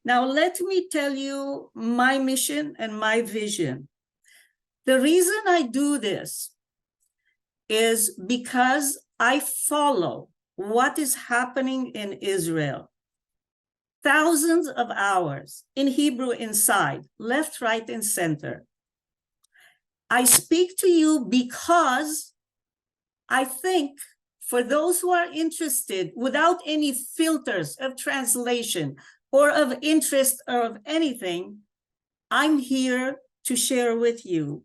Now, let me tell you my mission and my vision. The reason I do this is because I follow what is happening in Israel. Thousands of hours in Hebrew inside, left, right, and center. I speak to you because I think for those who are interested, without any filters of translation or of interest or of anything, I'm here to share with you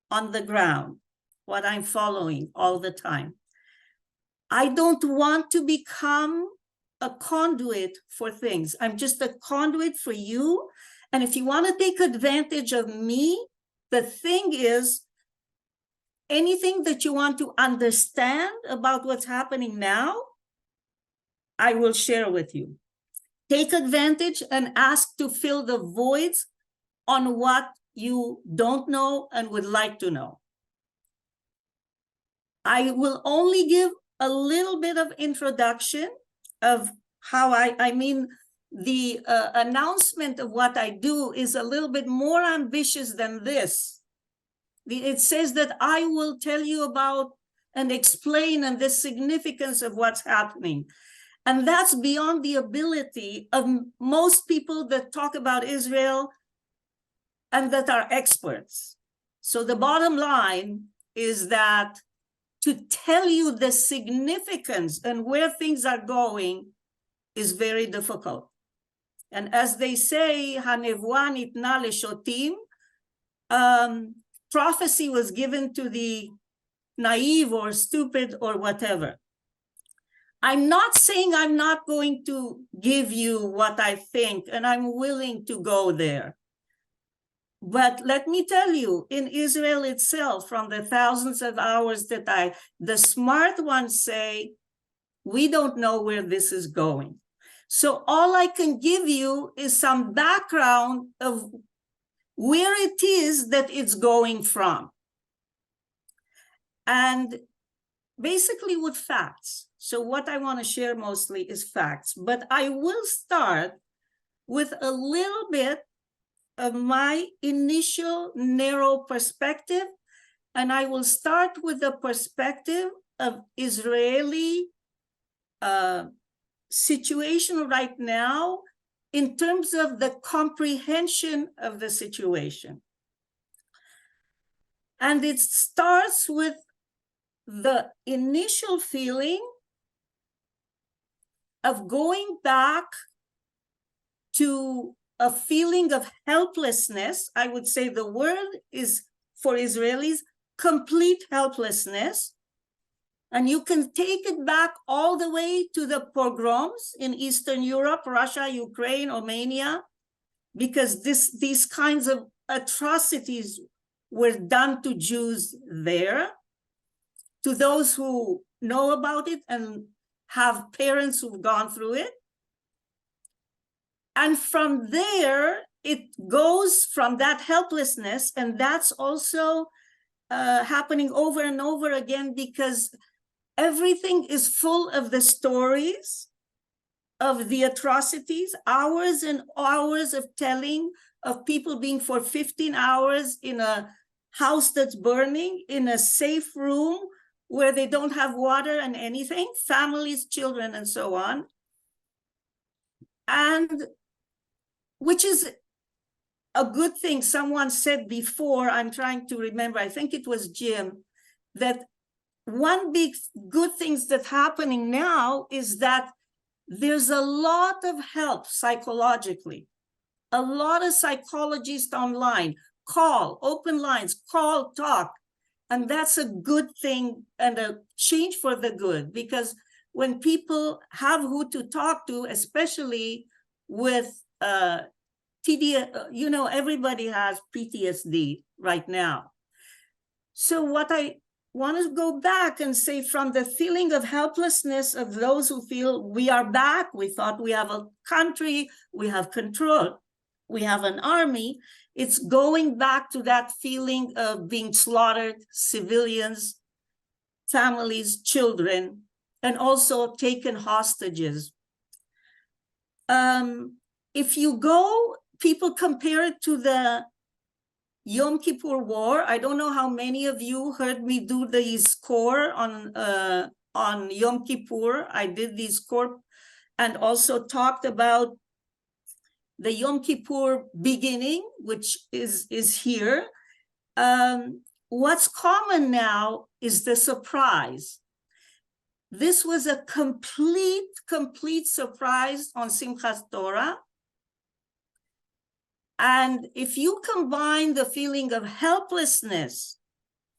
on the ground what I'm following all the time. I don't want to become a conduit for things. I'm just a conduit for you. And if you want to take advantage of me, the thing is, anything that you want to understand about what's happening now, I will share with you. Take advantage and ask to fill the voids on what you don't know and would like to know. I will only give a little bit of introduction of how I mean, the announcement of what I do is a little bit more ambitious than this. It says that I will tell you about and explain and the significance of what's happening. And that's beyond the ability of most people that talk about Israel and that are experts. So the bottom line is that to tell you the significance and where things are going is very difficult. And as they say, Hanevua nitna leshotim, prophecy was given to the naive or stupid or whatever. I'm not saying I'm not going to give you what I think, and I'm willing to go there. But let me tell you, in Israel itself, from the thousands of hours that the smart ones say, we don't know where this is going. So all I can give you is some background of where it is that it's going from. And basically with facts. So what I want to share mostly is facts, but I will start with a little bit of my initial narrow perspective, and I will start with the perspective of Israeli situation right now in terms of the comprehension of the situation. And it starts with the initial feeling of going back to a feeling of helplessness. I would say the word is, for Israelis, complete helplessness. And you can take it back all the way to the pogroms in Eastern Europe, Russia, Ukraine, Romania, because these kinds of atrocities were done to Jews there. To those who know about it and have parents who've gone through it. And from there, it goes from that helplessness, and that's also happening over and over again because everything is full of the stories of the atrocities, hours and hours of telling of people being for 15 hours in a house that's burning, in a safe room where they don't have water and anything, families, children, and so on. And which is a good thing. Someone said before, I'm trying to remember, I think it was Jim, that one big good things that's happening now is that there's a lot of help psychologically, a lot of psychologists online, call, open lines, call, talk. And that's a good thing and a change for the good, because when people have who to talk to, especially with TD, everybody has PTSD right now. So what I want to go back and say, from the feeling of helplessness of those who feel we are back, we thought we have a country, we have control, we have an army, it's going back to that feeling of being slaughtered, civilians, families, children, and also taken hostages. if you go, people compare it to the Yom Kippur War. I don't know how many of you heard me do the score on Yom Kippur. I did the score and also talked about the Yom Kippur beginning, which is here. What's common now is the surprise. This was a complete surprise on Simchat Torah. And if you combine the feeling of helplessness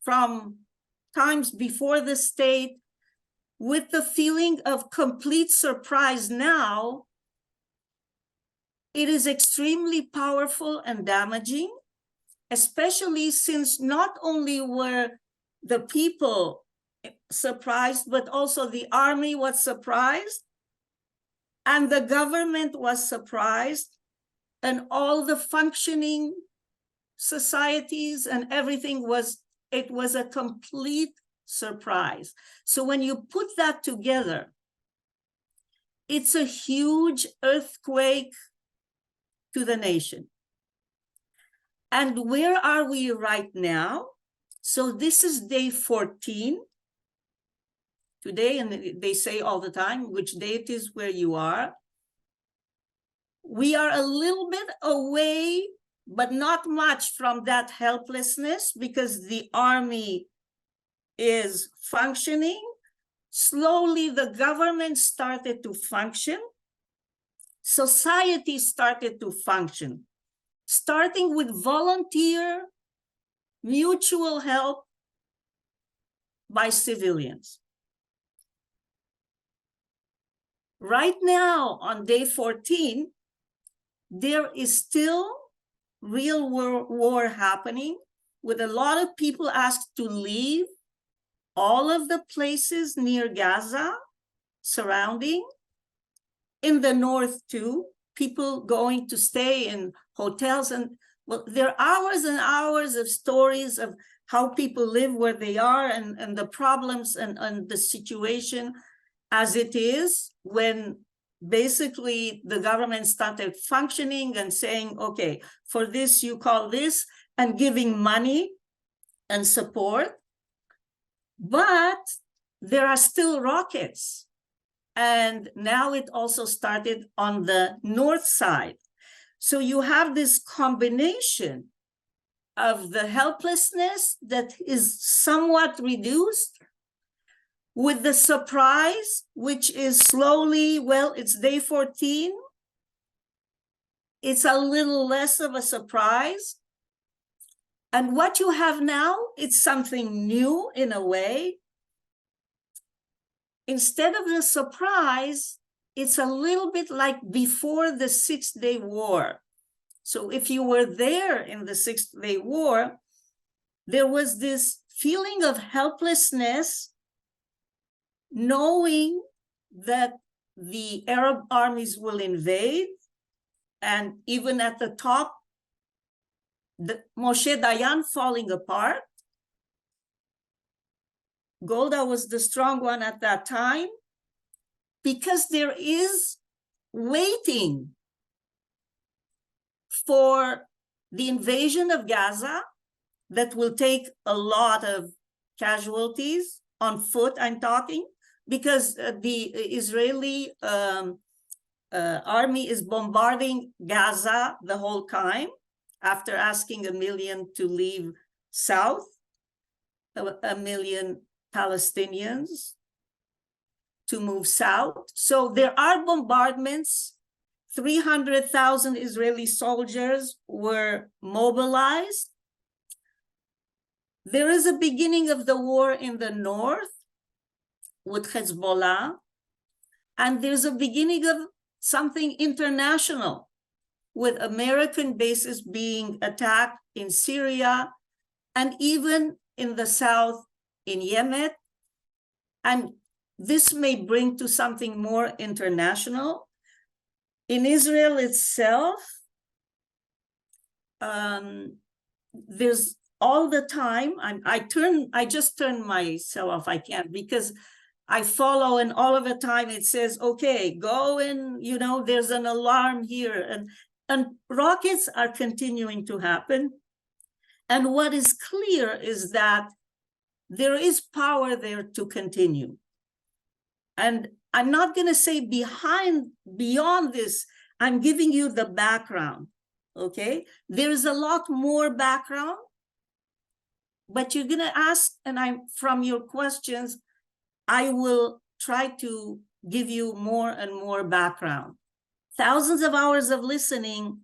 from times before the state with the feeling of complete surprise now, it is extremely powerful and damaging, especially since not only were the people surprised, but also the army was surprised, and the government was surprised, and all the functioning societies and everything it was a complete surprise. So when you put that together, it's a huge earthquake to the nation. And where are we right now? So this is day 14 today, and they say all the time which day it is where you are. We are a little bit away, but not much from that helplessness, because the army is functioning. Slowly, the government started to function. Society started to function, starting with volunteer, mutual help by civilians. Right now, on day 14, there is still real war happening, with a lot of people asked to leave all of the places near Gaza, surrounding. In the north too, people going to stay in hotels, and well, there are hours and hours of stories of how people live where they are, and the problems and the situation as it is when basically the government started functioning and saying, okay, for this you call this, and giving money and support. But there are still rockets. And now it also started on the north side. So you have this combination of the helplessness that is somewhat reduced with the surprise, which is slowly, well, it's day 14. It's a little less of a surprise. And what you have now, it's something new in a way. Instead of the surprise, it's a little bit like before the 6-Day War. So if you were there in the 6-Day War, there was this feeling of helplessness, knowing that the Arab armies will invade, and even at the top, the Moshe Dayan falling apart. Golda was the strong one at that time, because there is waiting for the invasion of Gaza that will take a lot of casualties on foot, I'm talking, because the Israeli army is bombarding Gaza the whole time after asking 1 million to leave south, 1 million Palestinians to move south. So there are bombardments. 300,000 Israeli soldiers were mobilized. There is a beginning of the war in the north with Hezbollah, and there's a beginning of something international with American bases being attacked in Syria and even in the south in Yemen. And this may bring to something more international. In Israel itself, there's all the time, I just turn myself off, I can't, because I follow, and all of the time it says, okay, go and, there's an alarm here. And rockets are continuing to happen. And what is clear is that there is power there to continue. And I'm not going to say beyond this, I'm giving you the background, okay? There's a lot more background, but you're going to ask, and from your questions, I will try to give you more and more background. Thousands of hours of listening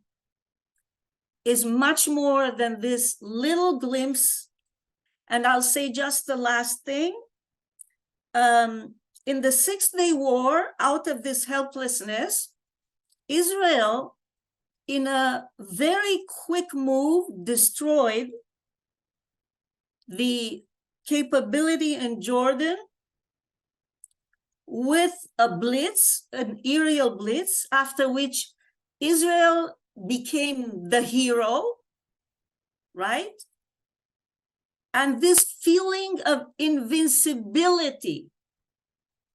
is much more than this little glimpse. And I'll say just the last thing. In the Six-Day War, out of this helplessness, Israel, in a very quick move, destroyed the capability in Jordan with a blitz, an aerial blitz, after which Israel became the hero, right? And this feeling of invincibility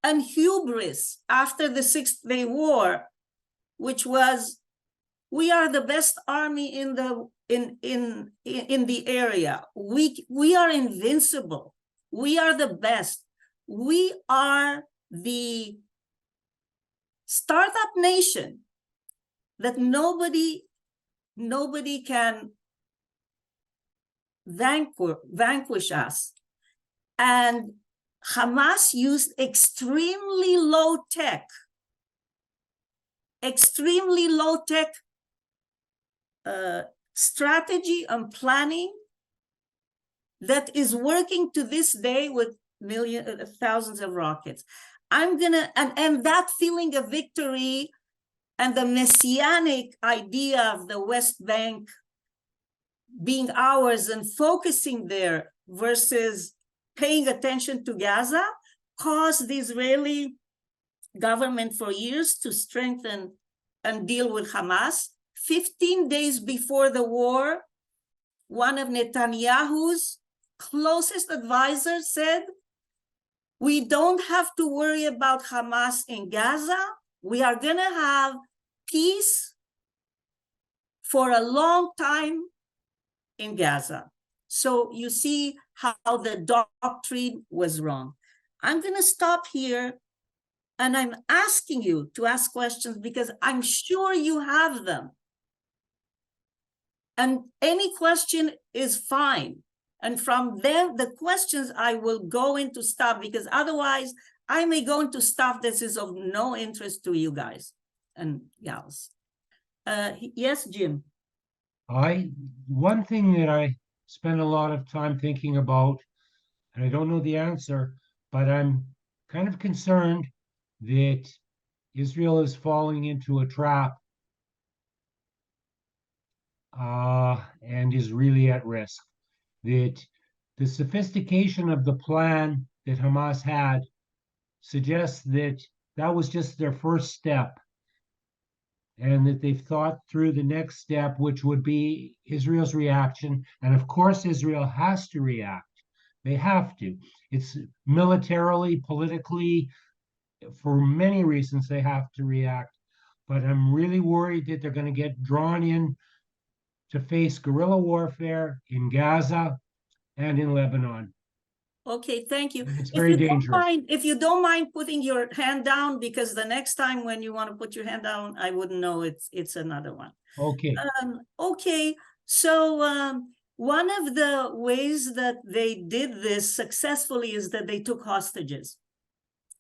and hubris after the Six-Day War, which was, we are the best army in the area. We are invincible. We are the best. We are the startup nation that nobody can vanquish us. And Hamas used extremely low tech strategy and planning that is working to this day with thousands of rockets. And that feeling of victory and the messianic idea of the West Bank being ours and focusing there versus paying attention to Gaza caused the Israeli government for years to strengthen and deal with Hamas. 15 days before the war, one of Netanyahu's closest advisors said, we don't have to worry about Hamas in Gaza. We are going to have peace for a long time in Gaza. So you see how the doctrine was wrong. I'm going to stop here, and I'm asking you to ask questions because I'm sure you have them. And any question is fine. And from them, the questions I will go into stuff, because otherwise I may go into stuff that is of no interest to you guys and gals. Yes, Jim. One thing that I spend a lot of time thinking about, and I don't know the answer, but I'm kind of concerned that Israel is falling into a trap and is really at risk. That the sophistication of the plan that Hamas had suggests that that was just their first step, and that they've thought through the next step, which would be Israel's reaction. And of course, Israel has to react. They have to. It's militarily, politically, for many reasons, they have to react. But I'm really worried that they're going to get drawn in to face guerrilla warfare in Gaza and in Lebanon. Okay, thank you. It's very dangerous. If you don't mind putting your hand down, because the next time when you want to put your hand down, I wouldn't know it's another one. Okay. Okay, so one of the ways that they did this successfully is that they took hostages.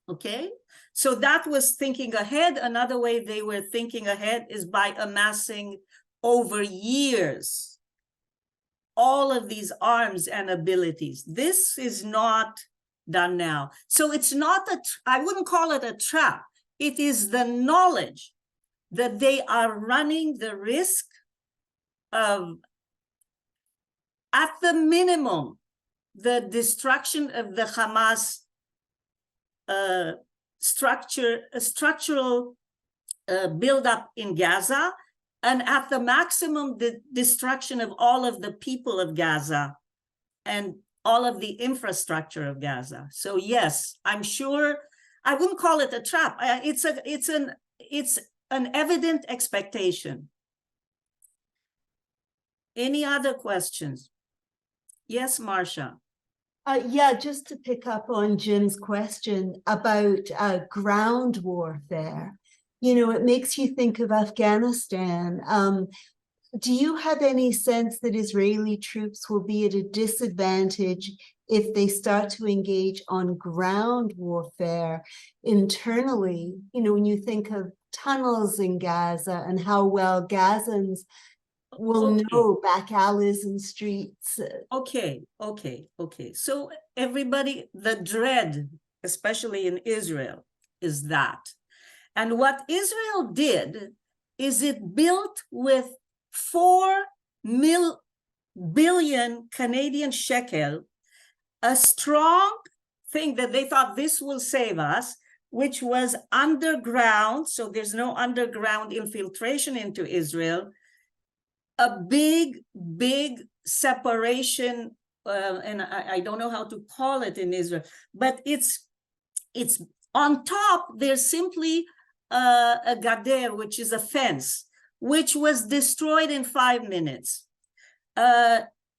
Okay, so that was thinking ahead. Another way they were thinking ahead is by amassing over years all of these arms and abilities. This is not done now. So it's not I wouldn't call it a trap. It is the knowledge that they are running the risk of, at the minimum, the destruction of the Hamas structural buildup in Gaza, and at the maximum, the destruction of all of the people of Gaza. And all of the infrastructure of Gaza. So yes, I'm sure I wouldn't call it a trap. It's an evident expectation. Any other questions? Yes, Marcia. Yeah, just to pick up on Jim's question about ground warfare, it makes you think of Afghanistan. Do you have any sense that Israeli troops will be at a disadvantage if they start to engage on ground warfare internally? When you think of tunnels in Gaza and how well Gazans will know back alleys and streets. Okay. So everybody, the dread, especially in Israel, is that. And what Israel did is it built with 4 billion Canadian shekel, a strong thing that they thought this will save us, which was underground. So there's no underground infiltration into Israel. A big separation, and I don't know how to call it in Israel, but it's on top. There's simply a gader, which is a fence, which was destroyed in 5 minutes.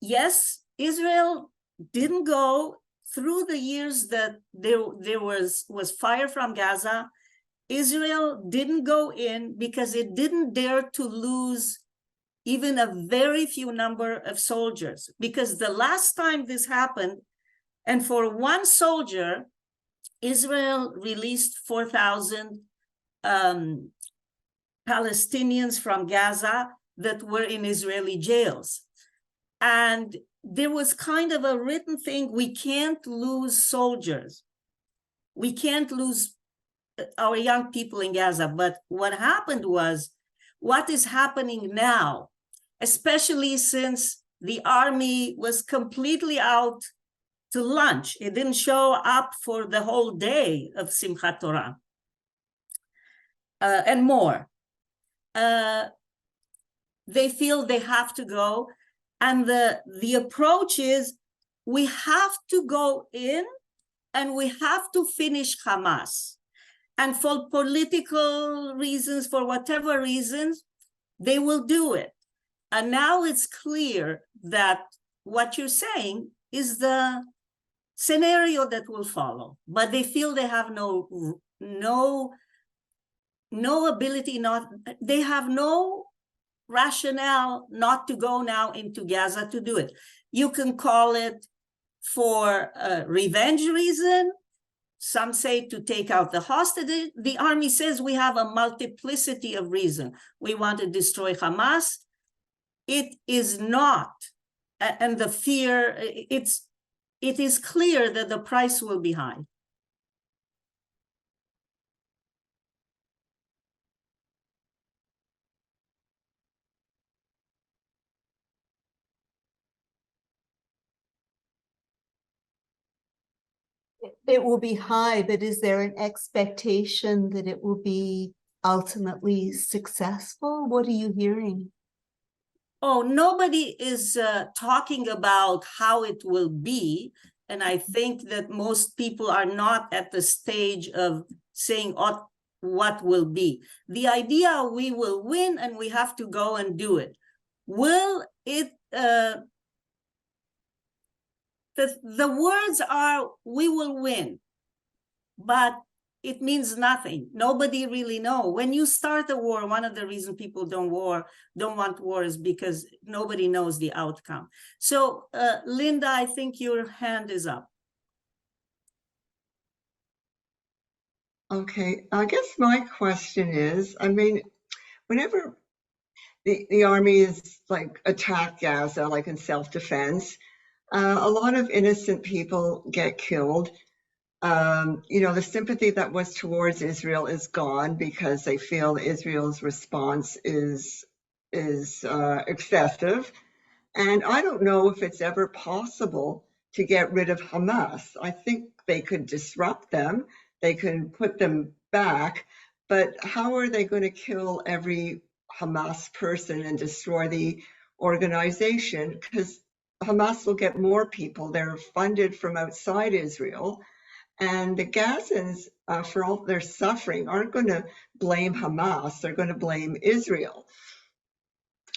Yes, Israel didn't go through the years that there was fire from Gaza. Israel didn't go in because it didn't dare to lose even a very few number of soldiers, because the last time this happened, and for one soldier, Israel released 4,000 Palestinians from Gaza that were in Israeli jails. And there was kind of a written thing: we can't lose soldiers. We can't lose our young people in Gaza. But what happened was, what is happening now, especially since the army was completely out to lunch. It didn't show up for the whole day of Simchat Torah and more. They feel they have to go. And the approach is, we have to go in and we have to finish Hamas. And for political reasons, for whatever reasons, they will do it. And now it's clear that what you're saying is the scenario that will follow, but they feel they have no ability, they have no rationale not to go now into Gaza to do it. You can call it for a revenge reason. Some say to take out the hostage. The army says we have a multiplicity of reasons. We want to destroy Hamas. It is not, and the fear, it is clear that the price will be high. It will be high, but is there an expectation that it will be ultimately successful? What are you hearing? Oh, nobody is talking about how it will be. And I think that most people are not at the stage of saying what will be. The idea, we will win and we have to go and do it. Will it, the words are, we will win, but it means nothing. Nobody really know. When you start a war, one of the reasons people don't want war is because nobody knows the outcome. So, Linda, I think your hand is up. Okay, I guess my question is, whenever the army is like attack Gaza, like in self-defense, a lot of innocent people get killed. The sympathy that was towards Israel is gone because they feel Israel's response is excessive. And I don't know if it's ever possible to get rid of Hamas. I think they could disrupt them, they can put them back, but how are they going to kill every Hamas person and destroy the organization? Because Hamas will get more people. They're funded from outside Israel. And the Gazans, for all their suffering, aren't going to blame Hamas. They're going to blame Israel.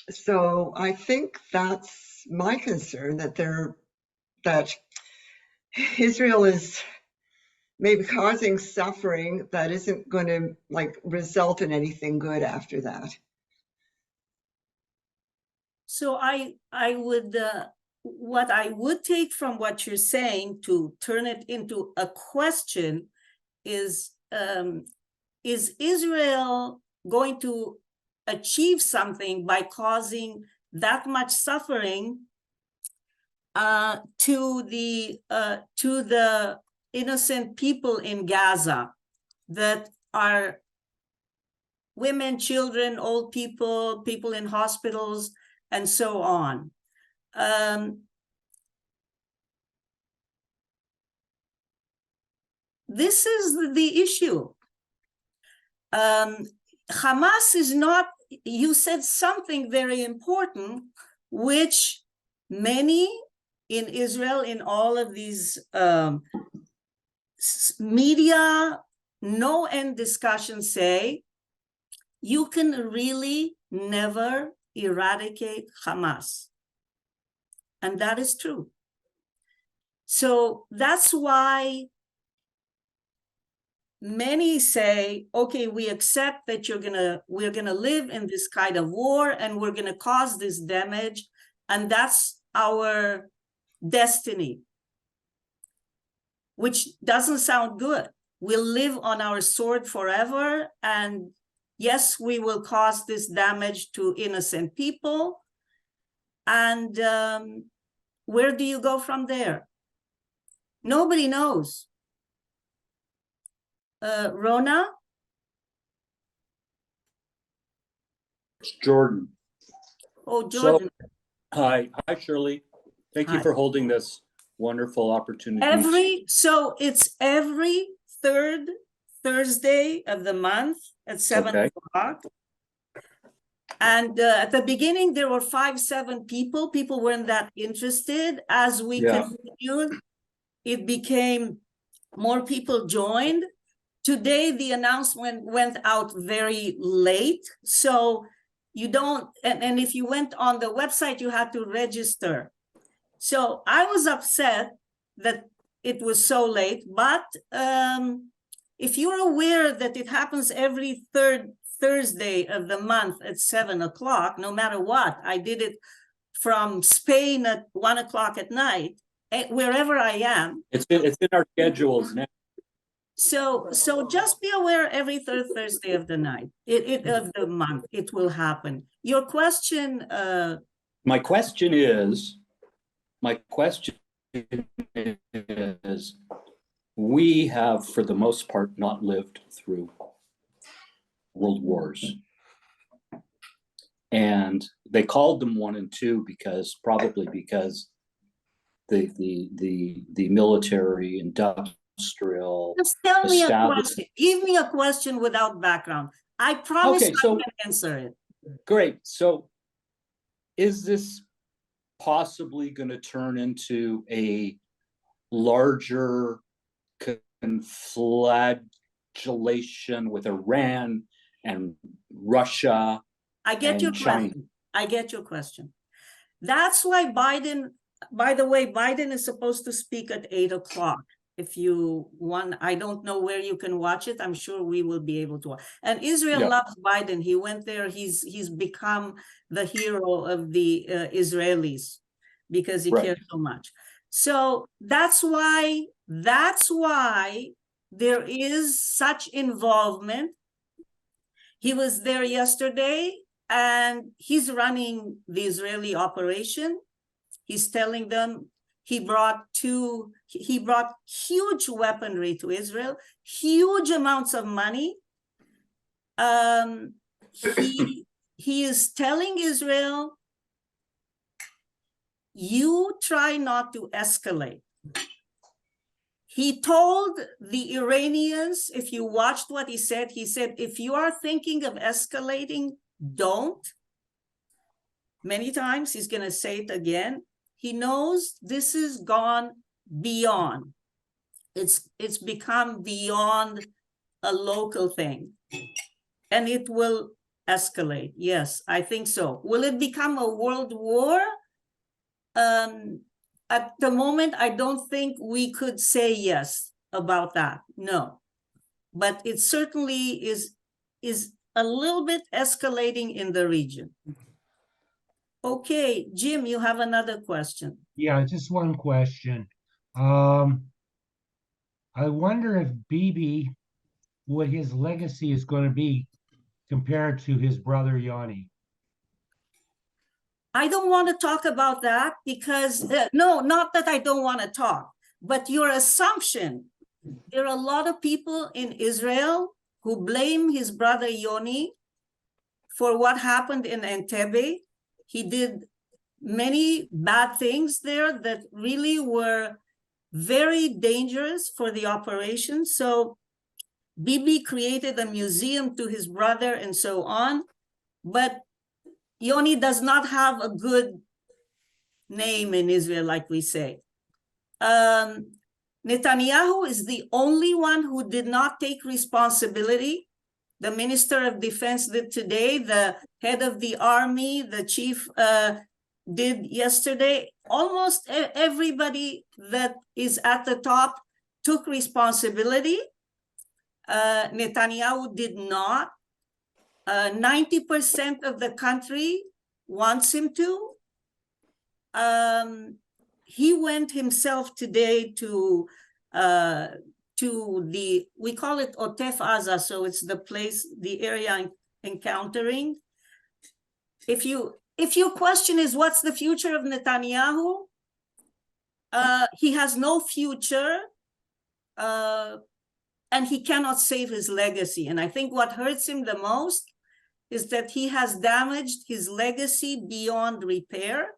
So I think that's my concern, that Israel is maybe causing suffering that isn't going to result in anything good after that. So I would, what I would take from what you're saying to turn it into a question is Israel going to achieve something by causing that much suffering to the innocent people in Gaza that are women, children, old people, people in hospitals, and so on. This is the issue. Hamas is not, you said something very important, which many in Israel, in all of these media, no-end discussions say, you can really never eradicate Hamas. And that is true. So that's why many say, okay, we accept that we're gonna live in this kind of war and we're gonna cause this damage, and that's our destiny, which doesn't sound good. We'll live on our sword forever, and yes, we will cause this damage to innocent people. And where do you go from there? Nobody knows. Rona? It's Jordan. Oh, Jordan. So, hi, Shirley. Thank you Hi. for holding this wonderful opportunity. So it's every third Thursday of the month at 7 o'clock. And at the beginning, there were 5-7 people. People weren't that interested. As we continued, it became more people joined. Today, the announcement went out very late. So you don't, and if you went on the website, you had to register. So I was upset that it was so late, but if you're aware that it happens every third Thursday of the month at 7 o'clock, no matter what, I did it from Spain at 1 o'clock at night, wherever I am. It's in our schedules now. So just be aware every third Thursday of the night, of the month, it will happen. Your question. My question is, we have, for the most part, not lived through world wars. And they called them 1 and 2 probably because the military industrial. Just tell me a question. Give me a question without background. I promise I can answer it. Great. So is this possibly going to turn into a larger conflagration with Iran and Russia? I get your question. I get your question. That's why Biden, by the way, Biden is supposed to speak at 8 o'clock. If you want, I don't know where you can watch it. I'm sure we will be able to. And Israel loves Biden. He went there. He's become the hero of the Israelis because he cares so much. So that's why there is such involvement. He was there yesterday and he's running the Israeli operation. He's telling them he brought huge weaponry to Israel, huge amounts of money. He is telling Israel, you try not to escalate. He told the Iranians, if you watched what he said, if you are thinking of escalating, don't. Many times, he's going to say it again. He knows this is gone beyond. It's become beyond a local thing. And it will escalate. Yes, I think so. Will it become a world war? At the moment, I don't think we could say yes about that. No. But it certainly is a little bit escalating in the region. Okay, Jim, you have another question. Yeah, just one question. I wonder if Bibi, what his legacy is going to be compared to his brother Yanni. I don't want to talk about that because, no, not that I don't want to talk, but your assumption, there are a lot of people in Israel who blame his brother Yoni for what happened in Entebbe. He did many bad things there that really were very dangerous for the operation. So Bibi created a museum to his brother and so on, but Yoni does not have a good name in Israel, like we say. Netanyahu is the only one who did not take responsibility. The Minister of Defense did today, the head of the army, the chief did yesterday. Almost everybody that is at the top took responsibility. Netanyahu did not. 90% of the country wants him to. He went himself today to the, we call it Otef Aza, so it's the place, the area encountering. If your question is what's the future of Netanyahu, he has no future, and he cannot save his legacy. And I think what hurts him the most is that he has damaged his legacy beyond repair.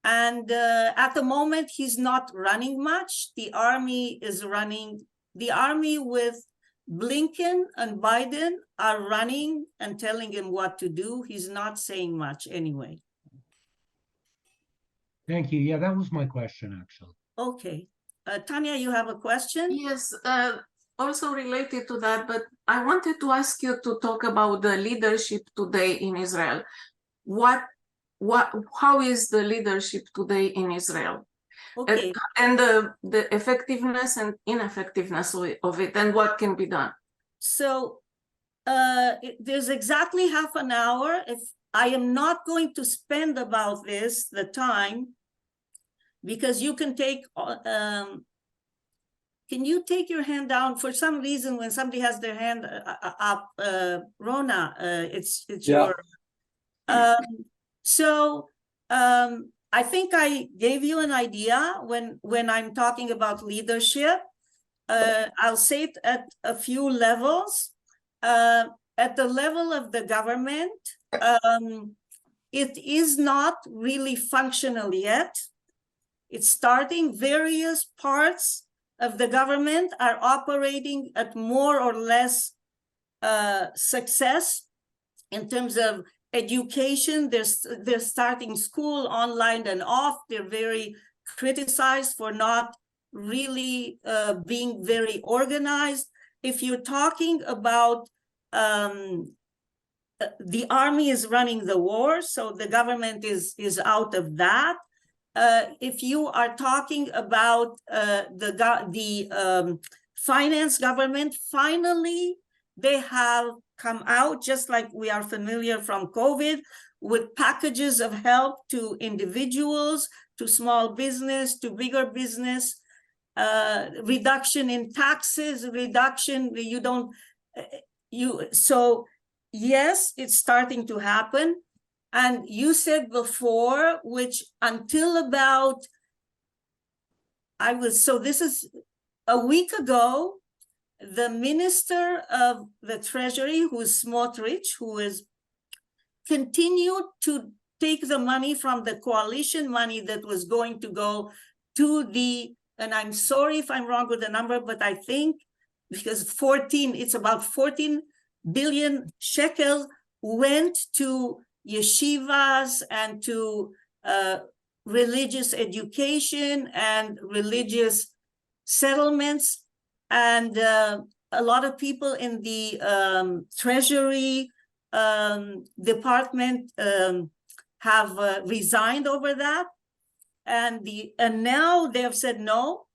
And at the moment, he's not running much. The army is running. The army with Blinken and Biden are running and telling him what to do. He's not saying much anyway. Thank you. Yeah, that was my question, actually. Okay. Tanya, you have a question? Yes, also related to that, but I wanted to ask you to talk about the leadership today in Israel. How is the leadership today in Israel? Okay. And the effectiveness and ineffectiveness of it, and what can be done? So there's exactly half an hour. If I am not going to spend about this, the time, because you can take, can you take your hand down? For some reason, when somebody has their hand up, Rona, it's Yeah. your, so I think I gave you an idea when I'm talking about leadership. I'll say it at a few levels. At the level of the government, it is not really functional yet. It's starting. Various parts of the government are operating at more or less success in terms of education. They're starting school online and off. They're very criticized for not really being very organized. If you're talking about the army is running the war, so the government is out of that. If you are talking about the finance government, finally they have come out, just like we are familiar from COVID, with packages of help to individuals, to small business, to bigger business, reduction in taxes, so yes, it's starting to happen. And you said before, which until about, so this is a week ago, the Minister of the Treasury, who's Smotrich, who is continued to take the money from the coalition money that was going to go to the, and I'm sorry if I'm wrong with the number, but I think because it's about 14 billion shekels went to yeshivas and to religious education and religious settlements, and a lot of people in the Treasury department have resigned over that, and now they have said no.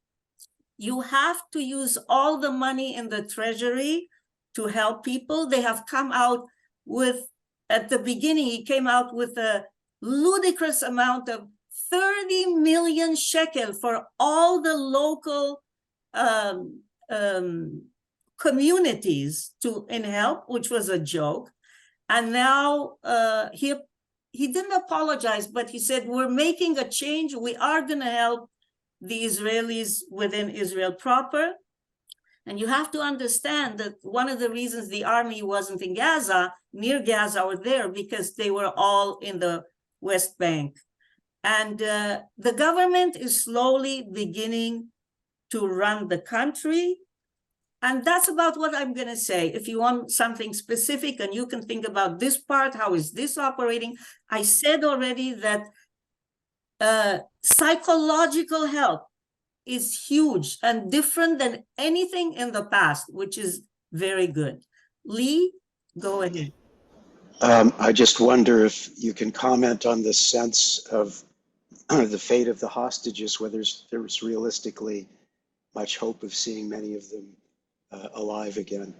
You have to use all the money in the Treasury to help people. They have come out with, at the beginning, he came out with a ludicrous amount of 30 million shekel for all the local communities in help, which was a joke. And now he didn't apologize, but he said, we're making a change. We are going to help the Israelis within Israel proper. And you have to understand that one of the reasons the army wasn't in Gaza, near Gaza or there, because they were all in the West Bank. And the government is slowly beginning to run the country. And that's about what I'm going to say. If you want something specific and you can think about this part, how is this operating? I said already that psychological help is huge and different than anything in the past, which is very good. Lee, go ahead. I just wonder if you can comment on the sense of the fate of the hostages, whether there was realistically much hope of seeing many of them alive again.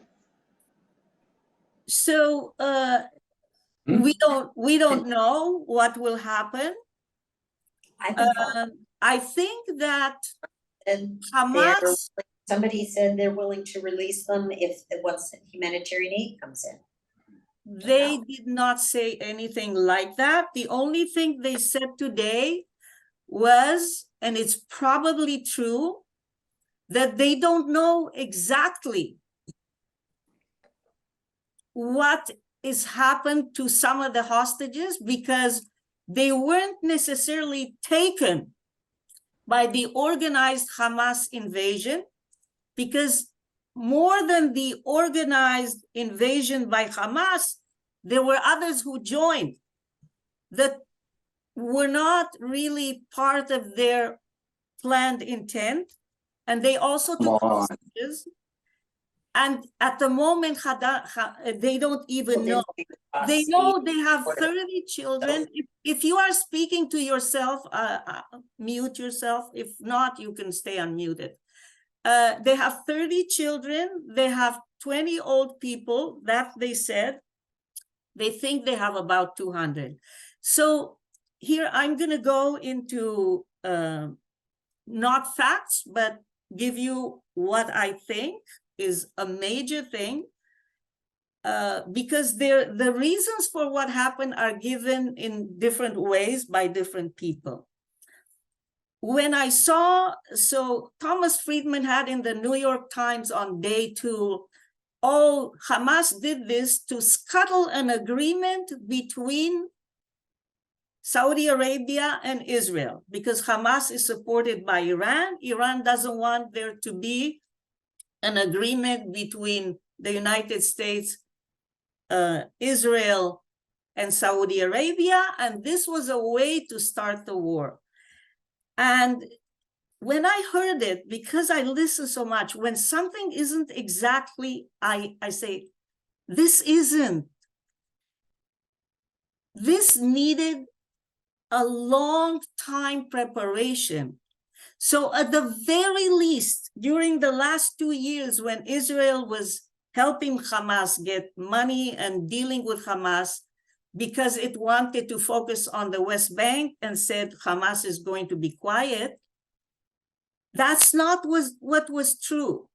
So we don't know what will happen. I think that And Hamas, somebody said they're willing to release them if once humanitarian aid comes in. they did not say anything like that. The only thing they said today was, and it's probably true, that they don't know exactly what is happened to some of the hostages because they weren't necessarily taken by the organized Hamas invasion, because more than the organized invasion by Hamas, there were others who joined that were not really part of their planned intent. And they also took hostages. And at the moment, they don't even know. They know they have 30 children. If you are speaking to yourself, mute yourself. If not, you can stay unmuted. They have 30 children. They have 20 old people, that they said. They think they have about 200. So here I'm going to go into not facts, but give you what I think is a major thing, because the reasons for what happened are given in different ways by different people. When I saw, so Thomas Friedman had in the New York Times on day 2, oh, Hamas did this to scuttle an agreement between Saudi Arabia and Israel, because Hamas is supported by Iran. Iran doesn't want there to be an agreement between the United States, Israel, and Saudi Arabia, and this was a way to start the war. And when I heard it, because I listen so much, when something isn't exactly, I say, this isn't. This needed a long time preparation. So at the very least, during the last 2 years when Israel was helping Hamas get money and dealing with Hamas because it wanted to focus on the West Bank and said Hamas is going to be quiet, that's not what was true.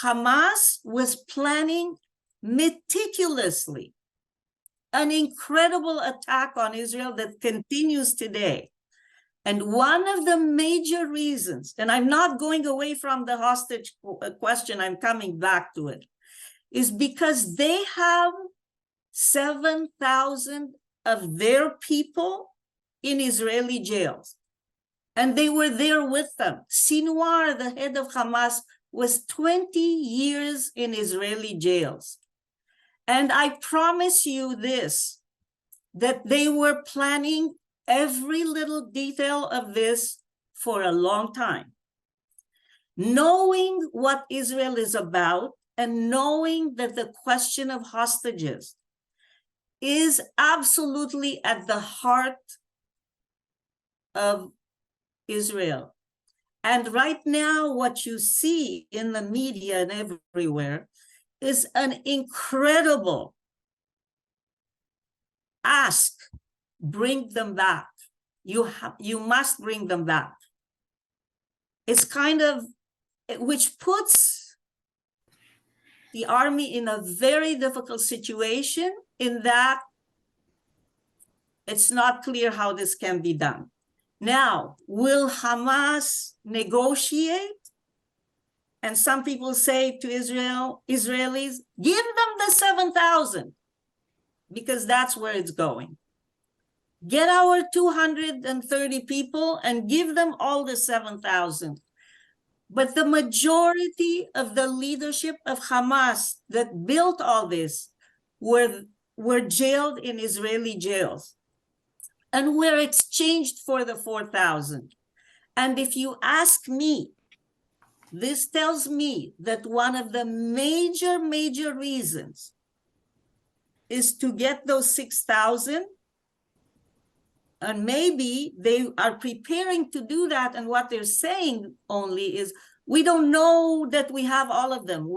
Hamas was planning meticulously an incredible attack on Israel that continues today. And one of the major reasons, and I'm not going away from the hostage question, I'm coming back to it, is because they have 7,000 of their people in Israeli jails. And they were there with them. Sinwar, the head of Hamas, was 20 years in Israeli jails. And I promise you this, that they were planning every little detail of this for a long time. Knowing what Israel is about and knowing that the question of hostages is absolutely at the heart of Israel. And right now, what you see in the media and everywhere is an incredible ask, bring them back. You must bring them back. It's kind of, which puts the army in a very difficult situation in that it's not clear how this can be done. Now, will Hamas negotiate? And some people say to Israelis, give them the 7,000, because that's where it's going. Get our 230 people and give them all the 7,000. But the majority of the leadership of Hamas that built all this were jailed in Israeli jails and were exchanged for the 4,000. And if you ask me, this tells me that one of the major reasons is to get those 6,000. And maybe they are preparing to do that. And what they're saying only is, we don't know that we have all of them.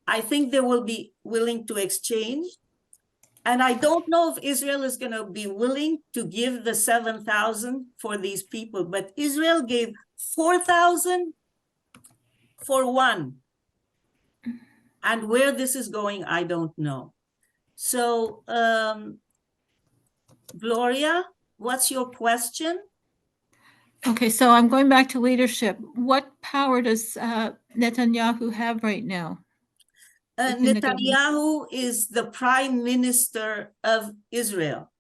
I think they will be willing to exchange. And I don't know if Israel is going to be willing to give the 7,000 for these people, but Israel gave 4,000 for one. And where this is going, I don't know. So, Gloria, what's your question? Okay, so I'm going back to leadership. What power does Netanyahu have right now? within the government? Netanyahu is the prime minister of Israel.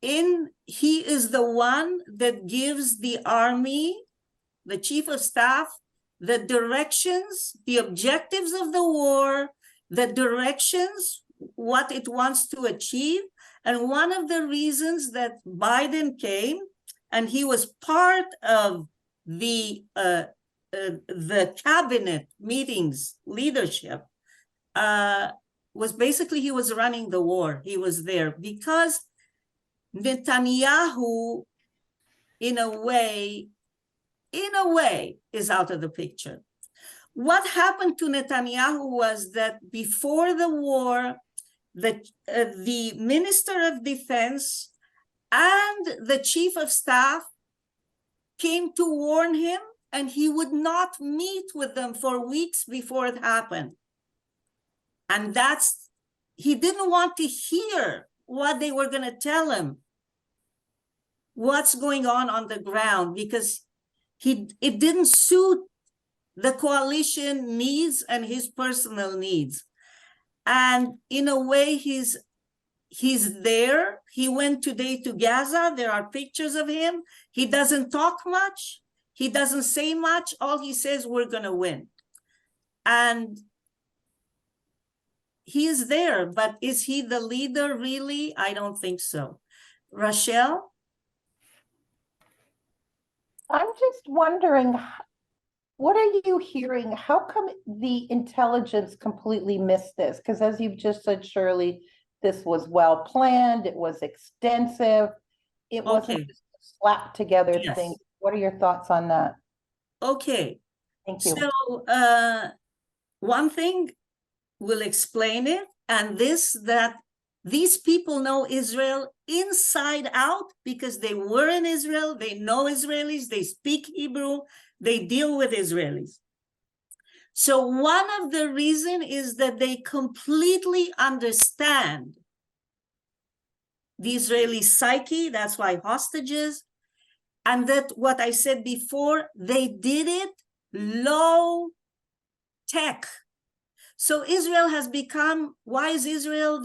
He is the one that gives the army, the chief of staff, the directions, the objectives of the war, the directions, what it wants to achieve. And one of the reasons that Biden came, and he was part of the cabinet meetings leadership, was basically he was running the war. He was there because Netanyahu, in a way, is out of the picture. What happened to Netanyahu was that before the war, the Minister of Defense and the Chief of Staff came to warn him, and he would not meet with them for weeks before it happened. And he didn't want to hear what they were going to tell him, what's going on the ground, because it didn't suit the coalition needs and his personal needs. And in a way, he's there. He went today to Gaza. There are pictures of him. He doesn't talk much. He doesn't say much. All he says, we're going to win. And he is there, but is he the leader really? I don't think so. Rochelle? I'm just wondering, what are you hearing? How come the intelligence completely missed this? Because as you've just said, Shirley, this was well planned, it was extensive, it wasn't just a slap together thing. What are your thoughts on that? Okay. Thank you. So one thing will explain it, and that these people know Israel inside out because they were in Israel, they know Israelis, they speak Hebrew, they deal with Israelis. So one of the reasons is that they completely understand the Israeli psyche, that's why hostages, and that what I said before, they did it low tech. So Israel has become, why is Israel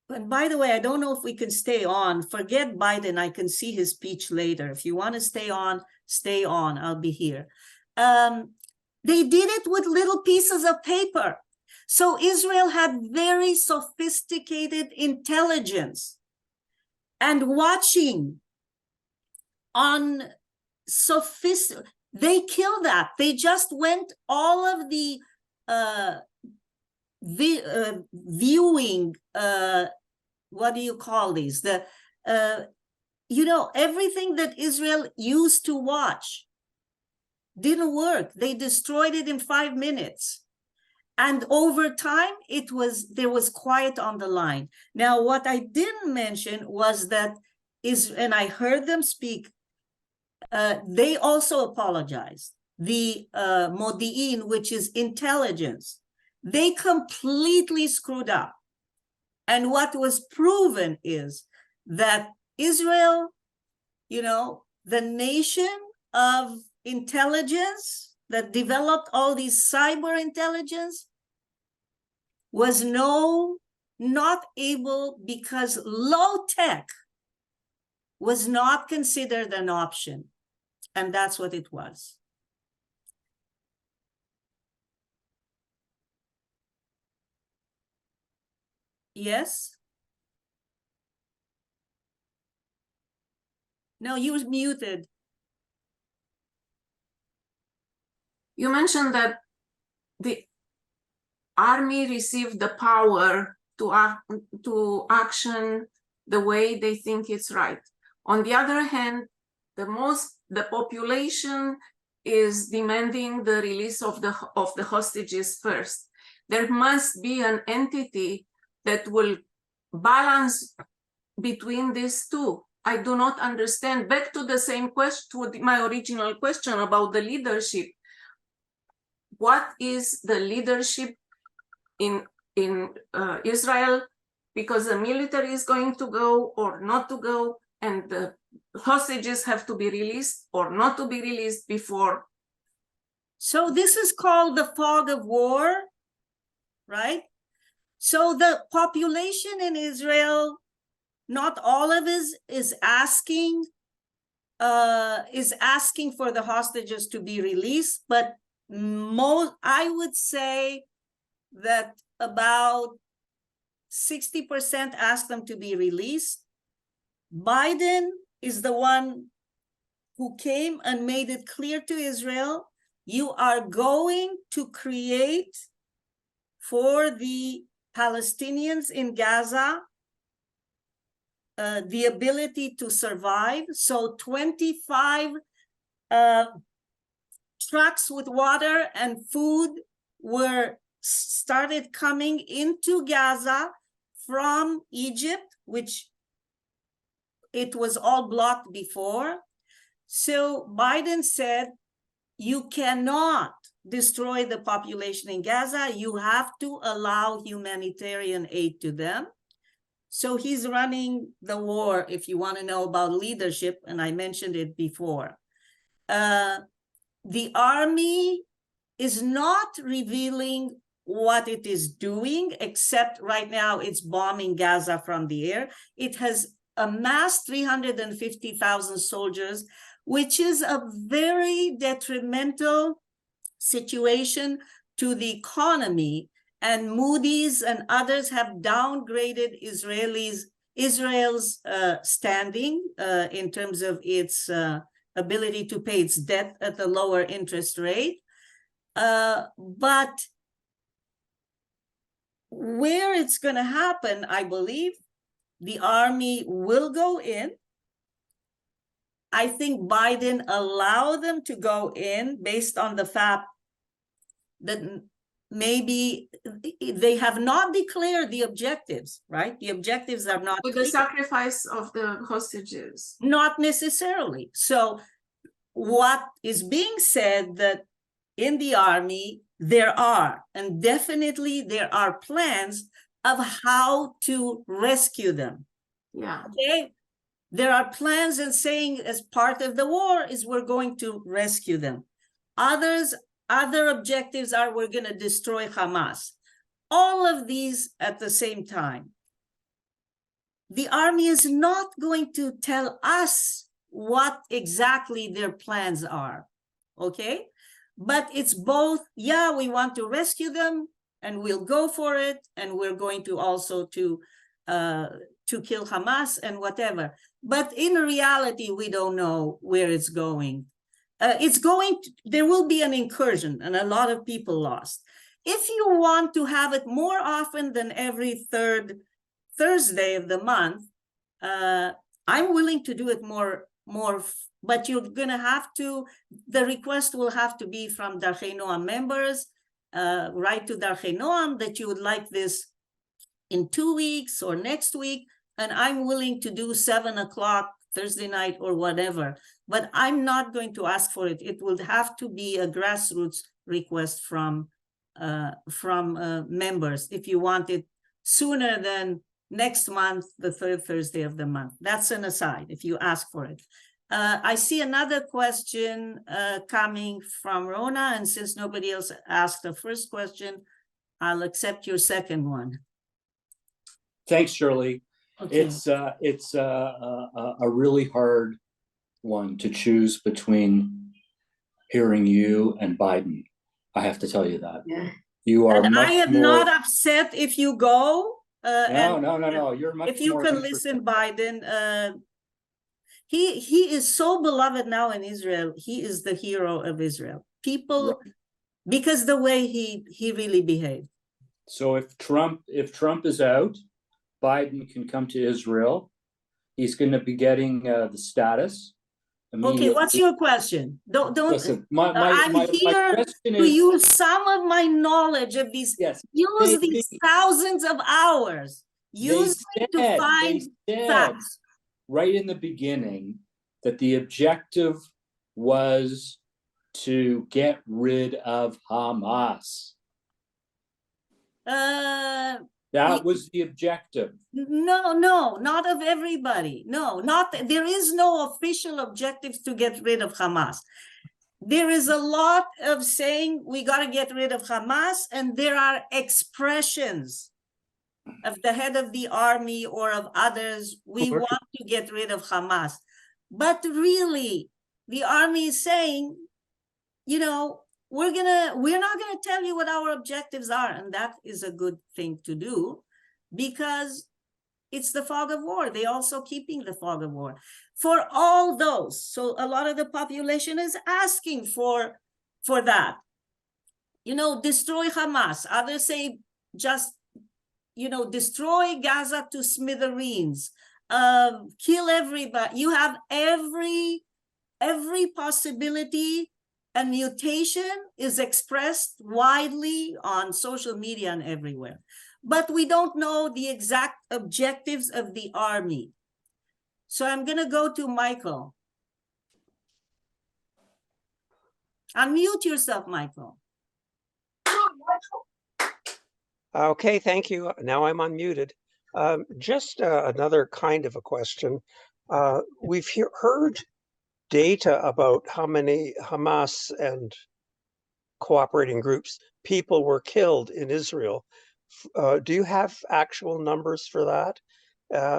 and by the way, I don't know if we can stay on. Forget Biden, I can see his speech later. If you want to stay on, I'll be here. They did it with little pieces of paper. So Israel had very sophisticated intelligence. and watching on they kill that. They just went all of the viewing, what do you call these? Everything that Israel used to watch didn't work. They destroyed it in 5 minutes. And over time, there was quiet on the line. Now, what I didn't mention was that and I heard them speak, they also apologized. The Modi'in, which is intelligence, they completely screwed up. And what was proven is that Israel, the nation of intelligence that developed all these cyber intelligence, was not able, because low tech was not considered an option. And that's what it was. Yes? No, you was muted. You mentioned that the army received the power to action the way they think it's right. On the other hand, the population is demanding the release of the hostages first. There must be an entity that will balance between these two. I do not understand. Back to the same question, to my original question about the leadership. What is the leadership in Israel? Because the military is going to go or not to go, and the hostages have to be released or not to be released before. So this is called the fog of war, right? So the population in Israel, not all of it is asking for the hostages to be released, but I would say that about 60% ask them to be released. Biden is the one who came and made it clear to Israel, you are going to create for the Palestinians in Gaza the ability to survive. So 25 trucks with water and food started coming into Gaza from Egypt, which it was all blocked before. So Biden said, you cannot destroy the population in Gaza. You have to allow humanitarian aid to them. So he's running the war, if you want to know about leadership, and I mentioned it before. The army is not revealing what it is doing, except right now it's bombing Gaza from the air. It has amassed 350,000 soldiers, which is a very detrimental situation to the economy. And Moody's and others have downgraded Israel's standing in terms of its ability to pay its debt at a lower interest rate. But where it's going to happen, I believe, the army will go in. I think Biden allowed them to go in based on the fact that maybe they have not declared the objectives, right? The objectives are not with clear. The sacrifice of the hostages. Not necessarily. So what is being said that in the army, there are plans of how to rescue them. Yeah. Okay. There are plans and saying as part of the war is we're going to rescue them. Other objectives are we're going to destroy Hamas. All of these at the same time. The army is not going to tell us what exactly their plans are, okay? But it's both, yeah, we want to rescue them and we'll go for it, and we're going to also to to kill Hamas and whatever. But in reality, we don't know where it's going. There will be an incursion and a lot of people lost. If you want to have it more often than every third Thursday of the month, I'm willing to do it more, but you're gonna have to, the request will have to be from Darchei Noam members, write to Darchei Noam that you would like this in 2 weeks or next week, and I'm willing to do 7 o'clock Thursday night or whatever, but I'm not going to ask for it. It will have to be a grassroots request from members if you want it sooner than next month, the third Thursday of the month. That's an aside if you ask for it. I see another question coming from Rona, and since nobody else asked the first question, I'll accept your second one. Thanks, Shirley. Okay. It's a really hard one to choose between hearing you and Biden. I have to tell you that. Yeah. You are And much I am more. not upset if you go. No. You're much if you more can interested. listen, Biden. He is so beloved now in Israel. He is the hero of Israel. People, Right. because the way he really behaved. So if Trump is out, Biden can come to Israel. He's going to be getting the status. Okay, what's your question? Don't. Listen, I'm my here question to is, use some of my knowledge of these. yes, Use these thousands of hours. Use it to find facts. right in the beginning that the objective was to get rid of Hamas. That was the objective. No, not of everybody. No, there is no official objective to get rid of Hamas. There is a lot of saying we got to get rid of Hamas, and there are expressions of the head of the army or of others. We want to get rid of Hamas. But really, the army is saying, we're not gonna tell you what our objectives are, and that is a good thing to do, because it's the fog of war. They also keeping the fog of war for all those. So a lot of the population is asking for that. Destroy Hamas. Others say just destroy Gaza to smithereens. Kill everybody. You have every possibility. A mutation is expressed widely on social media and everywhere. But we don't know the exact objectives of the army. So I'm going to go to Michael. Unmute yourself, Michael. Okay, thank you. Now I'm unmuted. Just another kind of a question. We've heard data about how many Hamas and cooperating groups people were killed in Israel. Do you have actual numbers for that?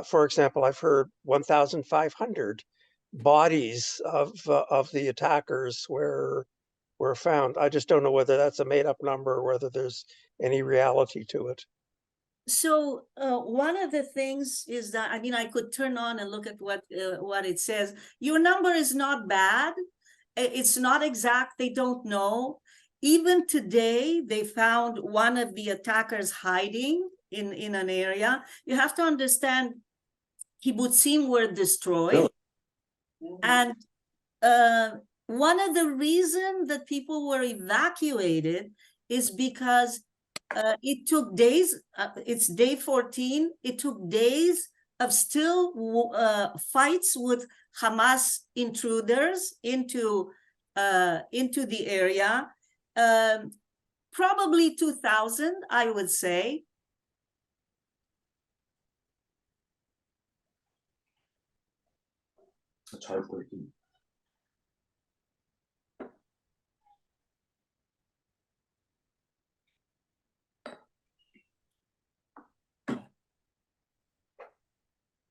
For example, I've heard 1,500 bodies of the attackers were found. I just don't know whether that's a made-up number or whether there's any reality to it. So one of the things is that, I could turn on and look at what it says. Your number is not bad. It's not exact. They don't know. Even today, they found one of the attackers hiding in an area. You have to understand, kibbutzim were destroyed. Really? And one of the reasons that people were evacuated is because it took days. It's day 14. It took days of still fights with Hamas intruders into the area. Probably 2,000, I would say. It's heartbreaking.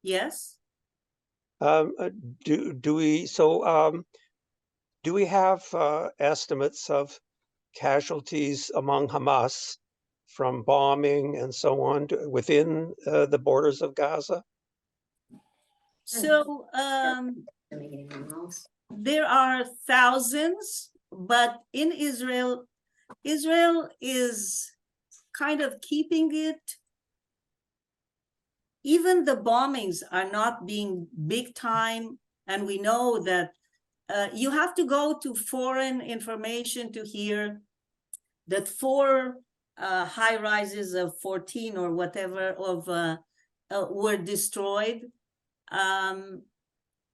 Yes. Do we have estimates of casualties among Hamas from bombing and so on within the borders of Gaza? So there are thousands, but in Israel, Israel is kind of keeping it. Even the bombings are not being big time, and we know that you have to go to foreign information to hear that 4 high rises of 14 or whatever of were destroyed.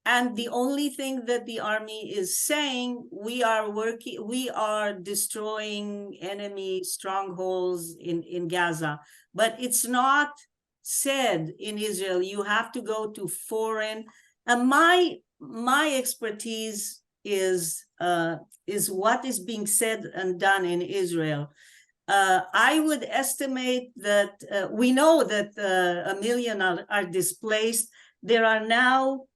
And the only thing that the army is saying, we are destroying enemy strongholds in Gaza, but it's not said in Israel. You have to go to foreign. And my expertise is what is being said and done in Israel. I would estimate that we know that 1 million are displaced. There are now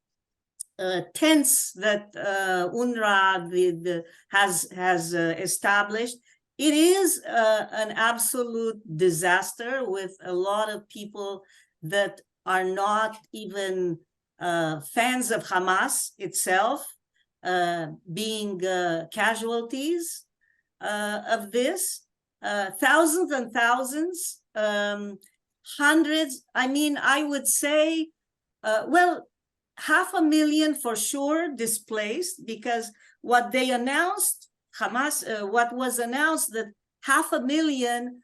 tents that UNRWA has established. It is an absolute disaster with a lot of people that are not even fans of Hamas itself being casualties of this. Thousands and thousands, hundreds. I mean, I would say, well, 500,000 for sure displaced, because what they announced, Hamas, what was announced that 500,000,